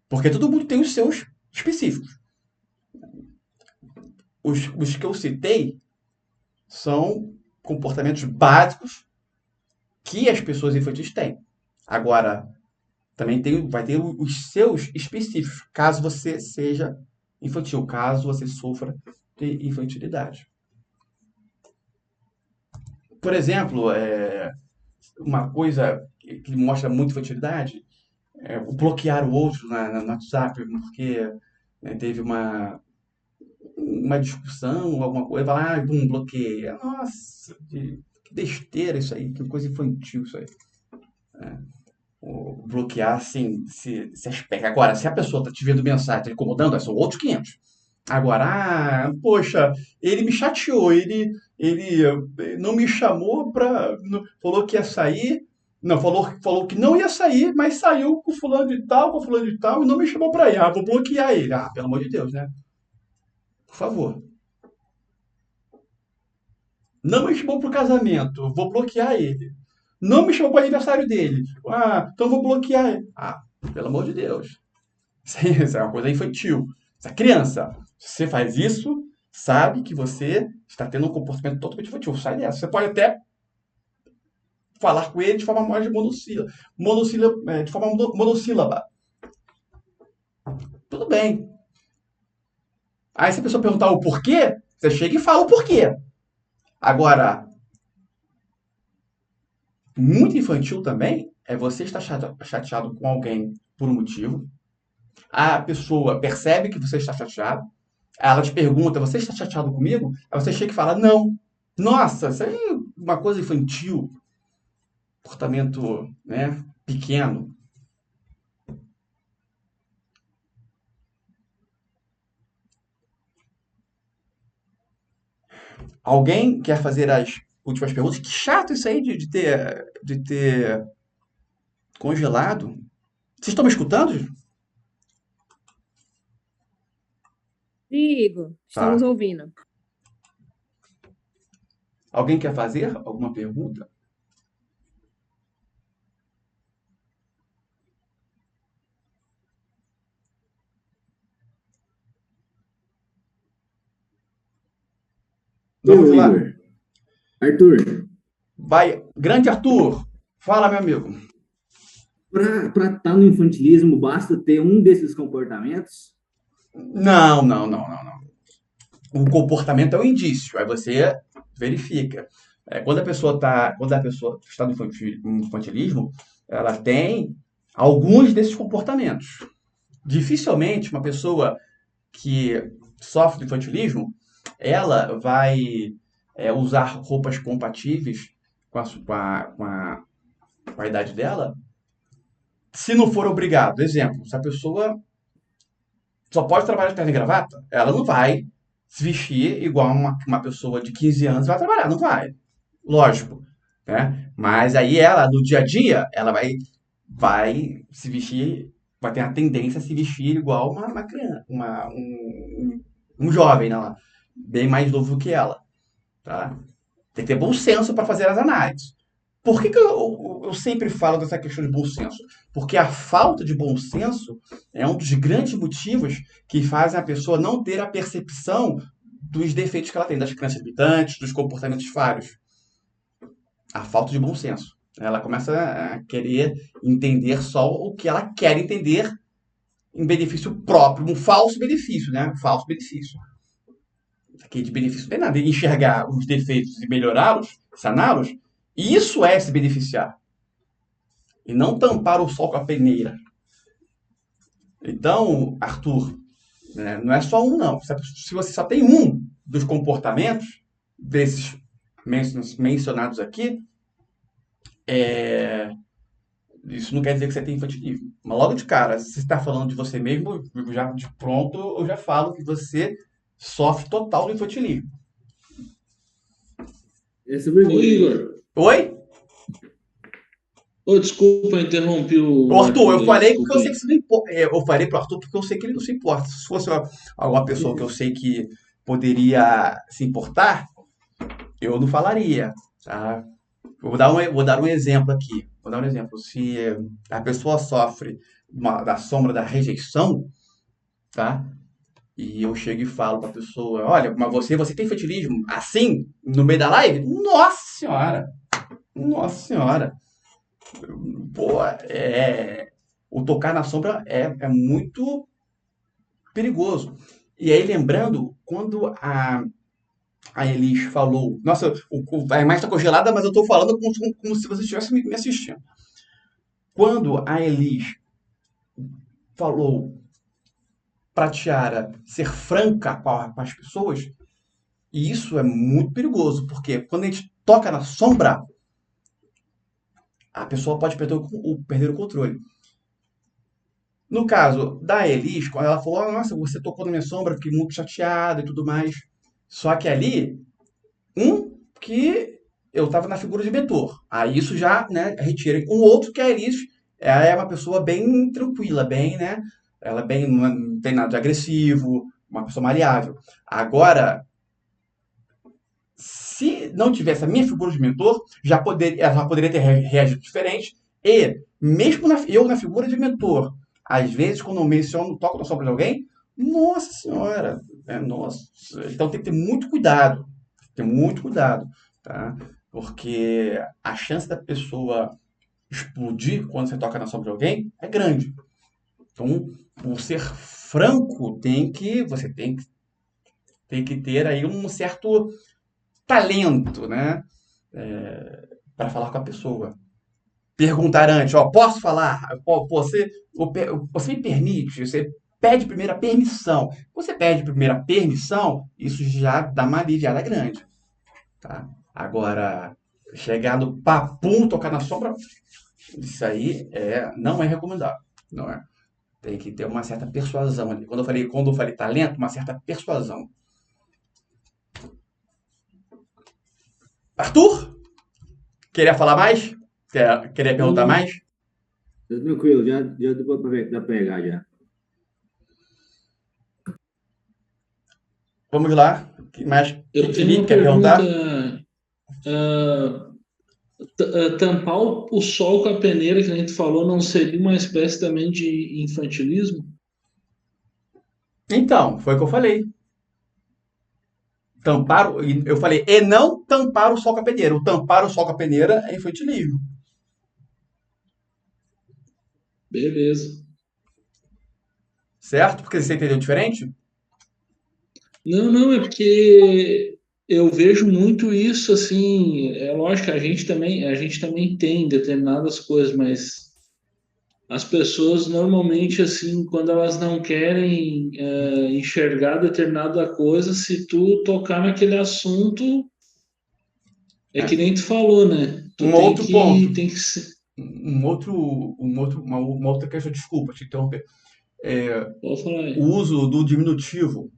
Porque todo mundo tem os seus específicos. Os que eu citei são comportamentos básicos que as pessoas infantis têm. Agora, também vai ter os seus específicos, caso você seja infantil, caso você sofra de infantilidade. Por exemplo, uma coisa que mostra muito infantilidade é o bloquear o outro no WhatsApp, porque, né, teve uma discussão, alguma coisa, vai lá, bloqueia. Nossa, que besteira isso aí, que coisa infantil isso aí. Bloquear, assim, se aspecta. Agora, se a pessoa está te vendo mensagem, está incomodando, são outros 500. Agora, poxa, ele me chateou, ele não me chamou falou que ia sair, não, falou que não ia sair, mas saiu com fulano de tal, e não me chamou para ir. Vou bloquear ele. Pelo amor de Deus, né? Por favor. Não me chamou para o casamento, vou bloquear ele. Não me chamou para o aniversário dele. Então vou bloquear ele. Pelo amor de Deus. Isso é uma coisa infantil. Essa criança, se você faz isso, sabe que você está tendo um comportamento totalmente infantil. Sai dessa. Você pode até falar com ele de forma mais de forma monossílaba. Tudo bem. Aí se a pessoa perguntar o porquê, você chega e fala o porquê. Agora, muito infantil também é você estar chateado com alguém por um motivo. A pessoa percebe que você está chateado. Ela te pergunta, você está chateado comigo? Aí você chega e fala, não. Nossa, isso aí é uma coisa infantil. Comportamento, né, pequeno. Alguém quer fazer as últimas perguntas? Que chato isso aí de ter congelado. Vocês estão me escutando? Digo, estamos ouvindo. Alguém quer fazer alguma pergunta? Vamos lá. Arthur. Vai, grande Arthur. Fala, meu amigo. Para estar no infantilismo, basta ter um desses comportamentos? Não. O comportamento é um indício. Aí você verifica. Quando a pessoa está no infantilismo, ela tem alguns desses comportamentos. Dificilmente uma pessoa que sofre de infantilismo, ela vai usar roupas compatíveis com a idade dela, se não for obrigado. Exemplo, se a pessoa só pode trabalhar de terno e gravata, ela não vai se vestir igual uma pessoa de 15 anos vai trabalhar, não vai. Lógico, né? Mas aí ela, no dia a dia, ela vai se vestir, vai ter a tendência a se vestir igual uma criança, um jovem, né? Bem mais novo que ela, tá? Tem que ter bom senso para fazer as análises. Por que eu sempre falo dessa questão de bom senso? Porque a falta de bom senso é um dos grandes motivos que fazem a pessoa não ter a percepção dos defeitos que ela tem, das crenças limitantes, dos comportamentos falhos. A falta de bom senso. Ela começa a querer entender só o que ela quer entender em benefício próprio, um falso benefício, né? Um falso benefício. Aqui de benefício não tem nada. Enxergar os defeitos e melhorá-los, saná-los, isso é se beneficiar. E não tampar o sol com a peneira. Então, Arthur, né, não é só um, não. Se você só tem um dos comportamentos desses mencionados aqui, isso não quer dizer que você tem infantilismo. Mas logo de cara, se você está falando de você mesmo, já de pronto, eu já falo que você sofre total do infantilismo. Ô, Igor. Oi? Desculpa, eu interrompi o Arthur, eu falei porque eu sei que você não importa. Eu falei pro Arthur porque eu sei que ele não se importa. Se fosse alguma pessoa que eu sei que poderia se importar, eu não falaria, tá? Vou dar um exemplo aqui. Vou dar um exemplo. Se a pessoa sofre da sombra da rejeição, tá? E eu chego e falo pra pessoa, olha, mas você tem infantilismo assim, no meio da live? Nossa senhora! Nossa senhora! Pô, o tocar na sombra é muito perigoso. E aí, lembrando, quando a Elis falou, nossa, a imagem está congelada, mas eu estou falando como se você estivesse me assistindo. Quando a Elis falou para a Tiara ser franca com as pessoas, e isso é muito perigoso, porque quando a gente toca na sombra, a pessoa pode perder o controle. No caso da Elis, quando ela falou, nossa, você tocou na minha sombra, fiquei muito chateada e tudo mais. Só que ali, que eu estava na figura de mentor. Aí isso já, né, retira. Um outro que a Elis, ela é uma pessoa bem tranquila, bem, né? Ela não tem nada de agressivo, uma pessoa maleável. Agora, se não tivesse a minha figura de mentor, ela já poderia ter reagido diferente. E, mesmo eu na figura de mentor, às vezes, quando eu toco na sombra de alguém, nossa senhora, nossa. Então tem que ter muito cuidado. Tá? Porque a chance da pessoa explodir quando você toca na sombra de alguém é grande. Então, por ser franco, você tem que ter aí um certo talento, né? Para falar com a pessoa. Perguntar antes, posso falar? Você me permite? Você pede primeiro a permissão. Você pede primeiro a permissão, isso já dá uma aliviada grande. Tá? Agora, chegar no papum, tocar na sombra, isso aí não é recomendável. Não é. Tem que ter uma certa persuasão ali. Quando eu falei talento, uma certa persuasão. Arthur? Queria falar mais? Queria perguntar mais? Tá tranquilo, já deu para pegar já. Vamos lá. O que mais? Eu tenho Felipe uma quer perguntar? Tampar o sol com a peneira, que a gente falou, não seria uma espécie também de infantilismo? Então, foi o que eu falei. Eu falei, e não tampar o sol com a peneira. O tampar o sol com a peneira é infantilismo. Beleza. Certo? Porque você entendeu diferente? Não, é porque eu vejo muito isso, assim, é lógico que a gente também tem determinadas coisas, mas as pessoas normalmente, assim, quando elas não querem enxergar determinada coisa, se tu tocar naquele assunto, é que É. nem tu falou, né? Tu Um outro ponto, tem que ser. uma outra questão, desculpa te interromper. Pode falar O aí. uso do diminutivo,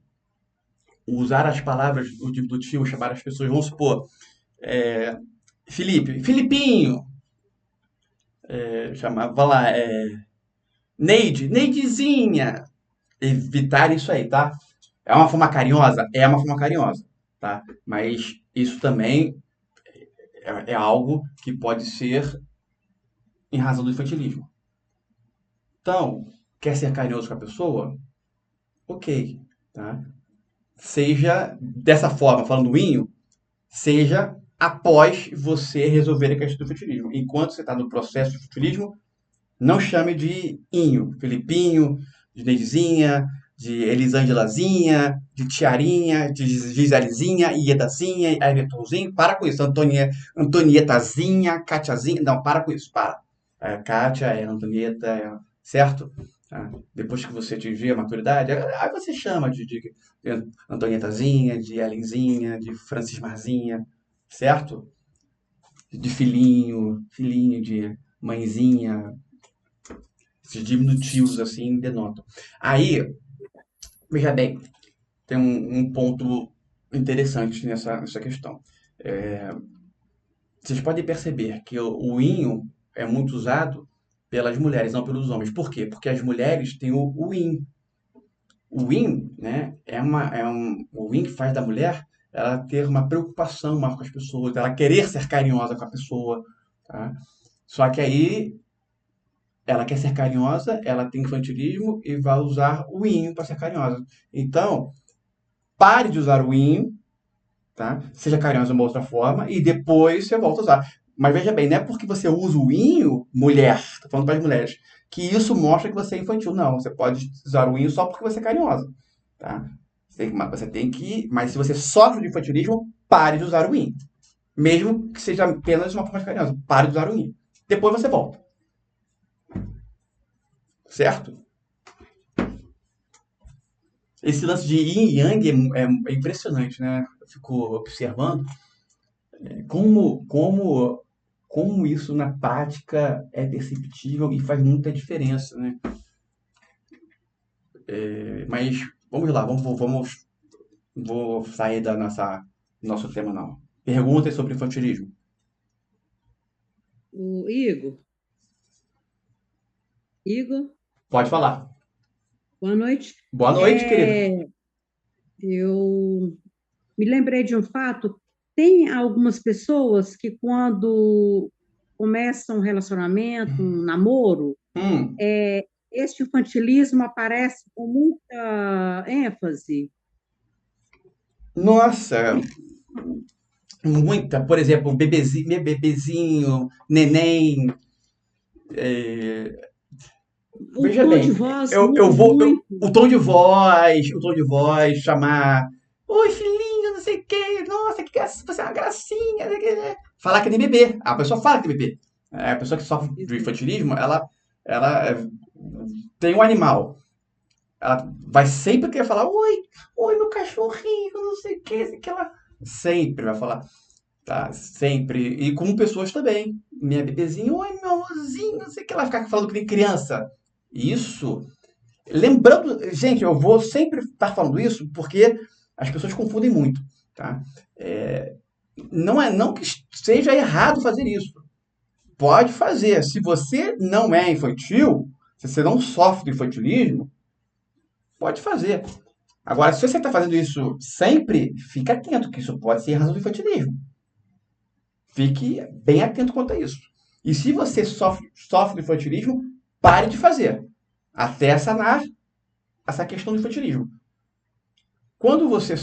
usar as palavras do diminutivo, chamar as pessoas, vamos supor, é, Felipe, Filipinho, chamava lá, Neide, Neidezinha, evitar isso aí, tá? É uma forma carinhosa? É uma forma carinhosa, tá? Mas isso também é algo que pode ser em razão do infantilismo. Então, quer ser carinhoso com a pessoa? Ok, tá? Seja dessa forma, falando do inho, seja após você resolver a questão do infantilismo. Enquanto você está no processo de infantilismo, não chame de inho, Felipinho, de Neidezinha, de Elisângelazinha, de Tiarinha, de Giselezinha, Iedazinha, Evertonzinho. Para com isso. Antonietazinha, Catiazinha. Não, para com isso. Para. Cátia, Antonieta, certo? Tá? Depois que você atingir a maturidade, aí você chama de Antonietazinha, de Elinzinha, de Francismarzinha, certo? De filhinho, de mãezinha, esses diminutivos assim denotam. Aí, veja bem, tem um ponto interessante nessa questão. Vocês podem perceber que o inho é muito usado pelas mulheres, não pelos homens. Por quê? Porque as mulheres têm o in. O in, né, o in que faz da mulher ela ter uma preocupação maior com as pessoas, ela querer ser carinhosa com a pessoa, tá? Só que aí ela quer ser carinhosa, ela tem infantilismo e vai usar o inho para ser carinhosa. Então, pare de usar o inho, tá? Seja carinhosa de uma outra forma e depois você volta a usar. Mas veja bem, não é porque você usa o inho, mulher, tô falando para as mulheres, que isso mostra que você é infantil. Não, você pode usar o inho só porque você é carinhosa, tá? Mas se você sofre de infantilismo, pare de usar o inho. Mesmo que seja apenas uma forma de carinhosa, pare de usar o inho. Depois você volta. Certo? Esse lance de yin e yang é impressionante, né? Eu fico observando como isso na prática é perceptível e faz muita diferença, né? Mas vamos lá, vou sair do nosso tema não. Perguntas sobre infantilismo. O Igor, Pode falar. boa noite. Boa noite, querido. Eu me lembrei de um fato. Tem algumas pessoas que, quando começam um relacionamento, um namoro, este infantilismo aparece com muita ênfase. Nossa, muita. Por exemplo, bebezinho, neném. Veja bem, o tom de voz, chamar, oi filhinho, não sei o que, nossa, você é uma gracinha, falar que nem bebê, a pessoa fala que nem bebê, a pessoa que sofre de infantilismo, ela tem um animal, ela vai sempre querer falar, oi meu cachorrinho, não sei o que ela sempre vai falar, tá, sempre, e com pessoas também, minha bebezinha, oi meu amorzinho, não sei o que, ela ficar falando que nem criança. Isso, lembrando, gente, eu vou sempre estar falando isso porque as pessoas confundem muito, tá? Não que seja errado fazer isso. Pode fazer. Se você não é infantil, se você não sofre de infantilismo, pode fazer. Agora, se você está fazendo isso sempre, fique atento, que isso pode ser razão do infantilismo. Fique bem atento quanto a isso. E se você sofre de infantilismo, pare de fazer, até sanar essa questão do infantilismo. Quando você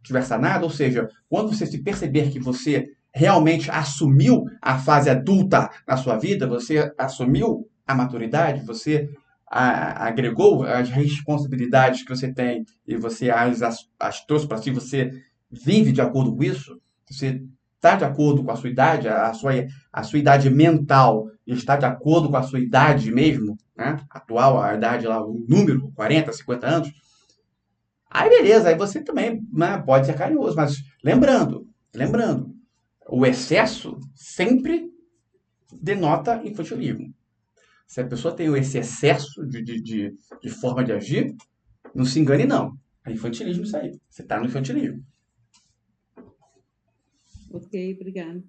tiver sanado, ou seja, quando você se perceber que você realmente assumiu a fase adulta na sua vida, você assumiu a maturidade, você agregou as responsabilidades que você tem e você as trouxe para si, você vive de acordo com isso, você está de acordo com a sua idade, a sua idade mental está de acordo com a sua idade mesmo, né, atual, a idade lá, o número, 40, 50 anos, aí beleza, aí você também, né, pode ser carinhoso, mas lembrando, o excesso sempre denota infantilismo. Se a pessoa tem esse excesso de forma de agir, não se engane não. É infantilismo isso aí. Você está no infantilismo. Ok, obrigada.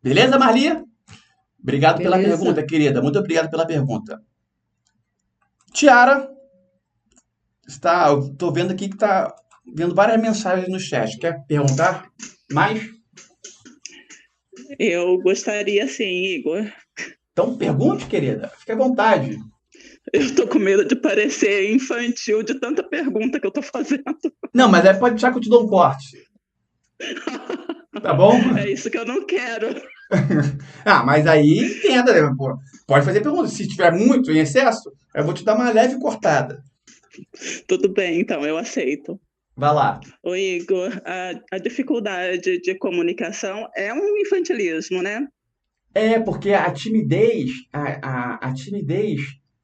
Beleza, Marli? Obrigado pela Beleza. pergunta, querida. Muito obrigado pela pergunta. Tiara, eu tô vendo aqui que tá vendo várias mensagens no chat. Quer perguntar mais? Eu gostaria sim, Igor. Então pergunte, querida. Fique à vontade. Eu tô com medo de parecer infantil de tanta pergunta que eu tô fazendo. Não, mas aí pode deixar que eu te dou um corte. Tá bom? É isso que eu não quero. Ah, mas aí entenda, né, pô. Pode fazer pergunta. Se tiver muito em excesso, eu vou te dar uma leve cortada. Tudo bem, então, eu aceito. Vai lá. Ô, Igor, a dificuldade de comunicação é um infantilismo, né? É, porque a timidez, a timidez,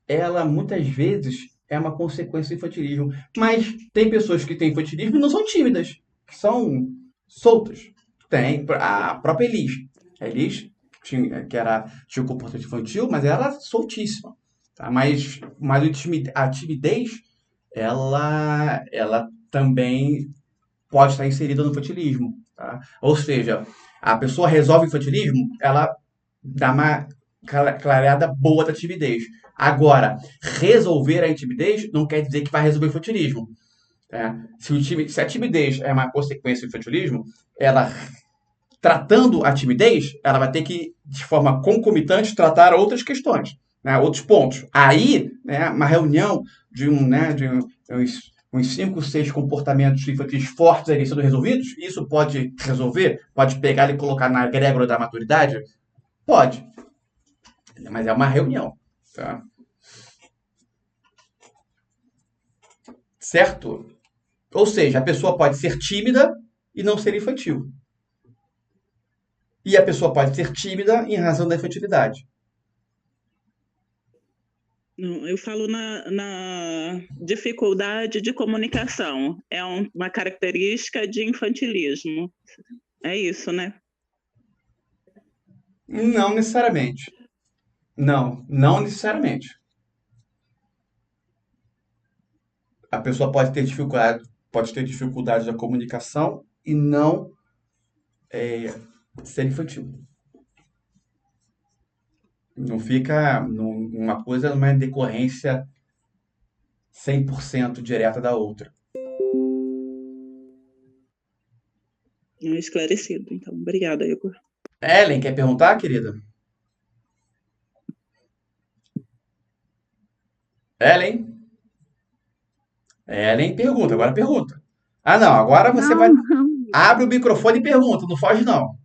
ela muitas vezes é uma consequência do infantilismo. Mas tem pessoas que têm infantilismo e não são tímidas, que são soltas. Tem a própria Elis. A Elis tinha um comportamento infantil, mas ela era soltíssima. Tá? Mas a timidez, ela também pode estar inserida no infantilismo. Tá? Ou seja, a pessoa resolve o infantilismo, ela dá uma clareada boa da timidez. Agora, resolver a timidez não quer dizer que vai resolver o infantilismo. Tá? Se a timidez é uma consequência do infantilismo, ela, tratando a timidez, ela vai ter que, de forma concomitante, tratar outras questões, né, outros pontos. Aí, né, uma reunião de uns 5, 6 comportamentos infantis fortes ali sendo resolvidos, isso pode resolver? Pode pegar e colocar na egrégora da maturidade? Pode. Mas é uma reunião. Tá? Certo? Ou seja, a pessoa pode ser tímida e não ser infantil. E a pessoa pode ser tímida em razão da infantilidade. Não, eu falo na dificuldade de comunicação. É uma característica de infantilismo. É isso, né? Não necessariamente. Não necessariamente. A pessoa pode ter dificuldade da comunicação e não ser infantil. Não fica uma coisa numa decorrência 100% direta da outra. Esclarecido, então. Obrigada, Igor. Ellen, quer perguntar, querida? Ellen? Ellen, pergunta. Agora pergunta. Ah, não. Agora você vai... Abre o microfone e pergunta. Não foge, não.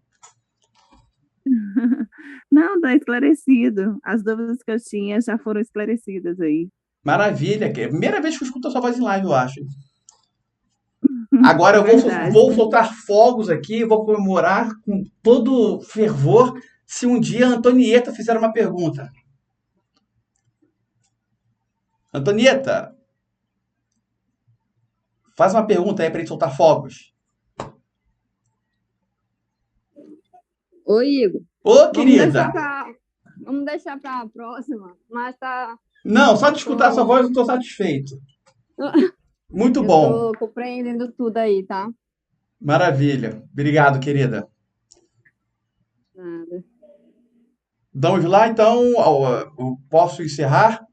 Não, tá esclarecido. As dúvidas que eu tinha já foram esclarecidas aí. Maravilha. É a primeira vez que eu escuto a sua voz em live, eu acho. Agora eu Verdade. vou soltar fogos aqui, vou comemorar com todo fervor se um dia a Antonieta fizer uma pergunta. Antonieta, faz uma pergunta aí pra gente soltar fogos. Oi, Igor. Ô, querida! Vamos deixar para a próxima, mas tá. Não, só de escutar sua voz eu tô satisfeito. Muito bom. Eu tô compreendendo tudo aí, tá? Maravilha. Obrigado, querida. Nada. Vamos lá, então. Eu posso encerrar?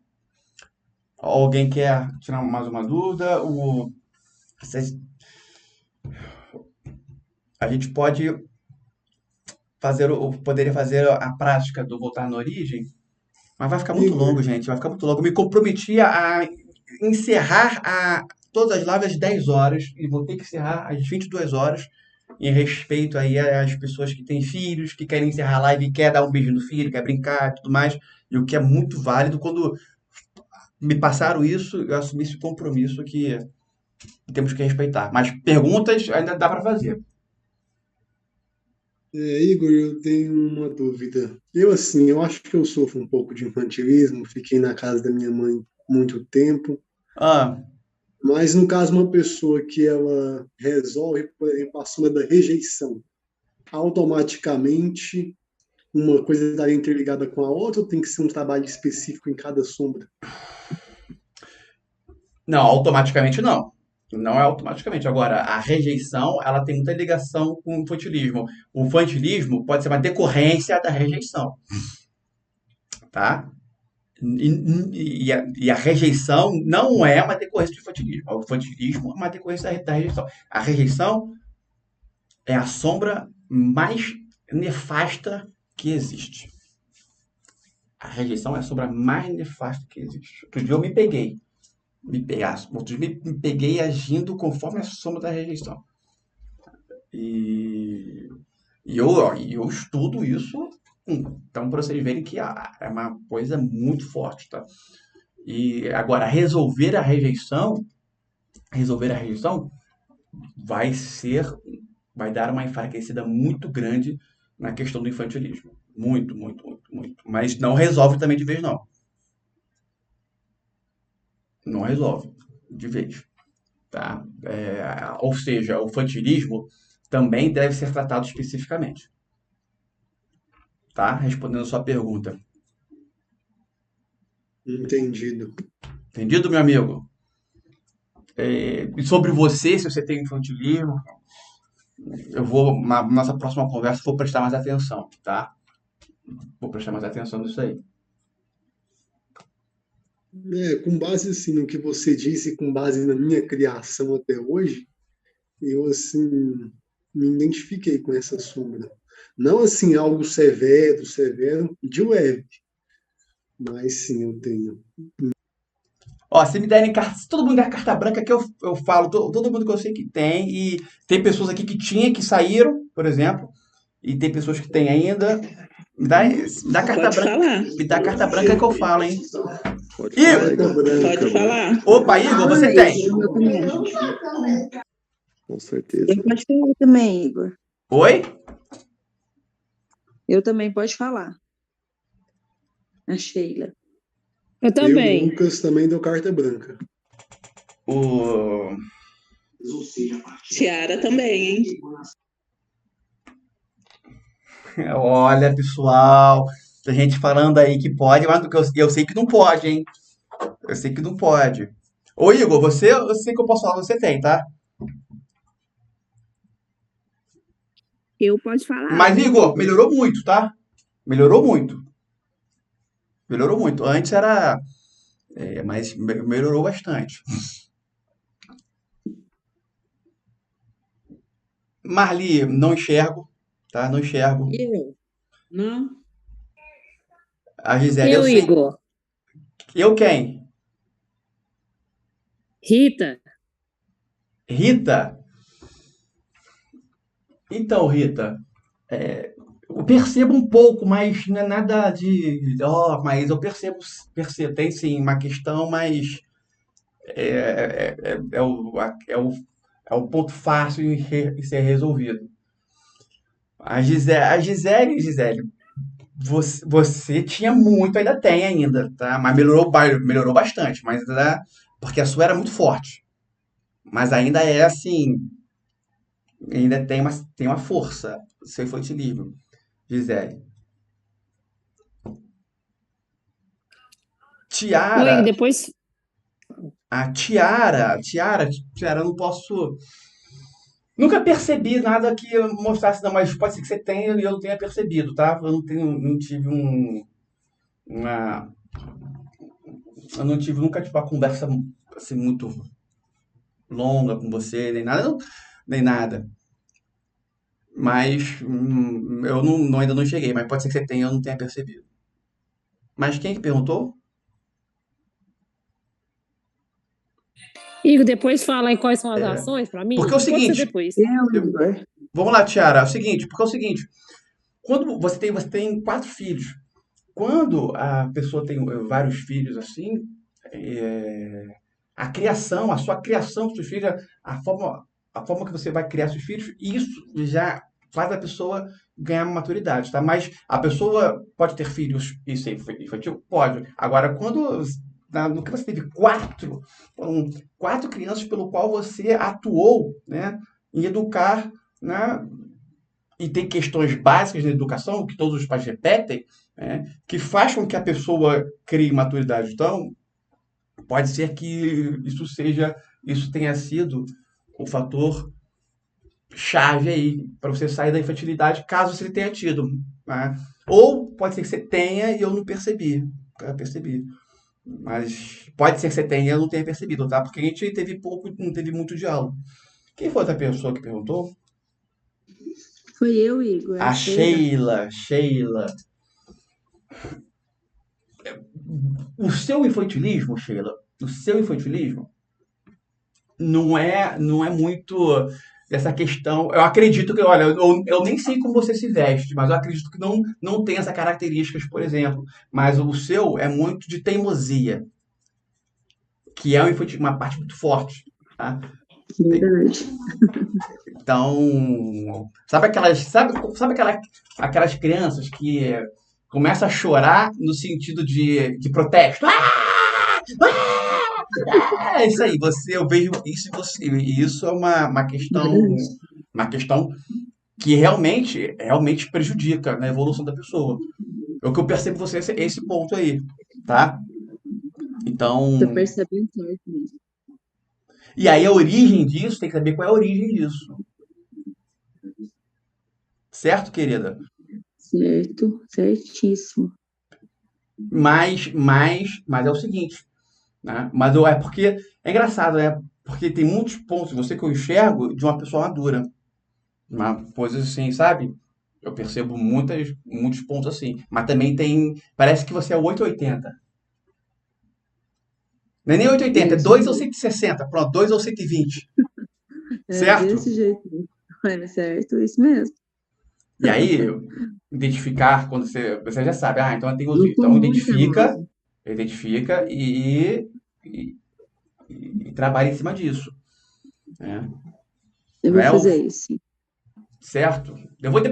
Alguém quer tirar mais uma dúvida? A gente poderia fazer a prática do voltar na origem, mas vai ficar muito longo, gente. Vai ficar muito longo. Eu me comprometi a encerrar todas as lives às 10 horas e vou ter que encerrar às 22 horas em respeito aí às pessoas que têm filhos, que querem encerrar a live e quer dar um beijo no filho, quer brincar e tudo mais. E o que é muito válido. Quando me passaram isso, eu assumi esse compromisso que temos que respeitar. Mas perguntas ainda dá para fazer. Igor, eu tenho uma dúvida. Eu, assim, eu acho que eu sofro um pouco de infantilismo, fiquei na casa da minha mãe muito tempo, Ah, mas no caso, uma pessoa que ela resolve, por exemplo, a sombra da rejeição, automaticamente uma coisa estaria interligada com a outra ou tem que ser um trabalho específico em cada sombra? não, automaticamente não. Não é automaticamente. Agora, a rejeição, ela tem muita ligação com o infantilismo. O infantilismo pode ser uma decorrência da rejeição, tá? E a rejeição não é uma decorrência do infantilismo. O infantilismo é uma decorrência da rejeição. A rejeição é a sombra mais nefasta que existe. A rejeição é a sombra mais nefasta que existe. Outro dia eu me peguei agindo conforme a sombra da rejeição. E, e eu estudo isso, então para vocês verem que é uma coisa muito forte, tá? E agora, resolver a rejeição vai dar uma enfraquecida muito grande na questão do infantilismo. Muito, muito, muito, muito. Mas não resolve também de vez, não. Não resolve de vez, tá? Ou seja, o infantilismo também deve ser tratado especificamente, tá? Respondendo a sua pergunta. Entendido. Entendido, meu amigo? E sobre você, se você tem infantilismo, na nossa próxima conversa, vou prestar mais atenção, tá? Vou prestar mais atenção nisso aí. Com base assim no que você disse, com base na minha criação até hoje, eu assim me identifiquei com essa sombra. Não assim algo severo, de leve, mas sim eu tenho. Ó, se me derem carta, se todo mundo der carta branca que eu falo, todo mundo que eu sei que tem, e tem pessoas aqui que tinha, que saíram, por exemplo, e tem pessoas que tem ainda. Me dá carta Pode branca. falar. Me dá carta branca que eu falo, hein? Pode Igor! falar, Pode falar. Opa, Igor, você tem? com certeza. Eu pode falar também, Igor. Oi? Eu também pode falar. A Sheila. Eu Eu, também. Lucas, também deu carta branca. O... Tiara também, hein? Olha, pessoal, tem gente falando aí que pode, mas eu sei que não pode, hein? Eu sei que não pode. Ô, Igor, eu sei que eu posso falar, você tem, tá? Eu posso falar. Mas, Igor, melhorou muito, tá? Melhorou muito. Melhorou muito. Antes era... mas melhorou bastante. Marli, não enxergo, tá? Não enxergo. Eu? Não? A Gisele, eu Eu, sei. Igor. Eu quem? Rita. Rita? Então, Rita, eu percebo um pouco, mas não é nada de... mas eu percebo, tem sim uma questão, mas é o ponto fácil em ser resolvido. A Gisele, você tinha muito, ainda tem ainda, tá? Mas melhorou bastante, mas porque a sua era muito forte. Mas ainda é assim, ainda tem uma força, o seu infantilismo, Gisele. Oi, Tiara, depois. a Tiara, eu não posso... Nunca percebi nada que mostrasse, não, mas pode ser que você tenha e eu não tenha percebido, tá? Eu não tive uma... Eu não tive nunca tipo, uma conversa assim, muito longa com você, nem nada, nem nada. Mas eu ainda não cheguei, mas pode ser que você tenha e eu não tenha percebido. Mas quem que perguntou? Igor, depois fala aí quais são as ações para mim. Porque é o Pode ser seguinte, depois. vamos lá, Tiara, é o seguinte, porque é o seguinte, quando você tem 4 filhos, quando a pessoa tem vários filhos assim, a sua criação dos seus filhos, a forma que você vai criar seus filhos, isso já faz a pessoa ganhar maturidade, tá? Mas a pessoa pode ter filhos e ser infantil? Pode. Agora, no que você teve quatro crianças pelo qual você atuou, né, em educar, né, e tem questões básicas de educação que todos os pais repetem, né, que faz com que a pessoa crie maturidade. Então, pode ser que isso tenha sido o fator chave aí para você sair da infantilidade, caso você tenha tido, né? Ou pode ser que você tenha e eu não percebi. Nunca percebi. Mas pode ser que você tenha e eu não tenha percebido, tá? Porque a gente não teve muito diálogo. Quem foi outra pessoa que perguntou? Foi eu, Igor. A Sheila. O seu infantilismo, Sheila, não é muito dessa questão. Eu acredito que, olha, eu nem sei como você se veste, mas eu acredito que não tem essas características, por exemplo. Mas o seu é muito de teimosia, que é uma parte muito forte, tá? Verdade. Então, sabe aquelas crianças que começam a chorar no sentido de protesto? É isso aí, eu vejo isso em você. E isso é uma questão que realmente prejudica na evolução da pessoa. O que eu percebo em você é esse ponto aí, tá? Então, Tô percebendo certo mesmo. e aí a origem disso, tem que saber qual é a origem disso. Certo, querida? Certo, certíssimo. Mas é o seguinte, né? Mas é porque é engraçado, né? Porque tem muitos pontos em você que eu enxergo de uma pessoa madura. Uma coisa assim, sabe? Eu percebo muitos pontos assim. Mas também parece que você é 880. Não é nem 880, é 2 ou 160. Pronto, 2 ou 120. Certo? Desse jeito. É certo, isso mesmo. E aí, identificar, quando você já sabe, então eu tenho os Não vídeos. tô Então, muito identifica e trabalha em cima disso. Né? Eu vou fazer isso. Certo? Depois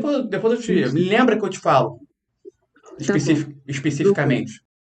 me lembra que eu te falo Tá bom. especificamente.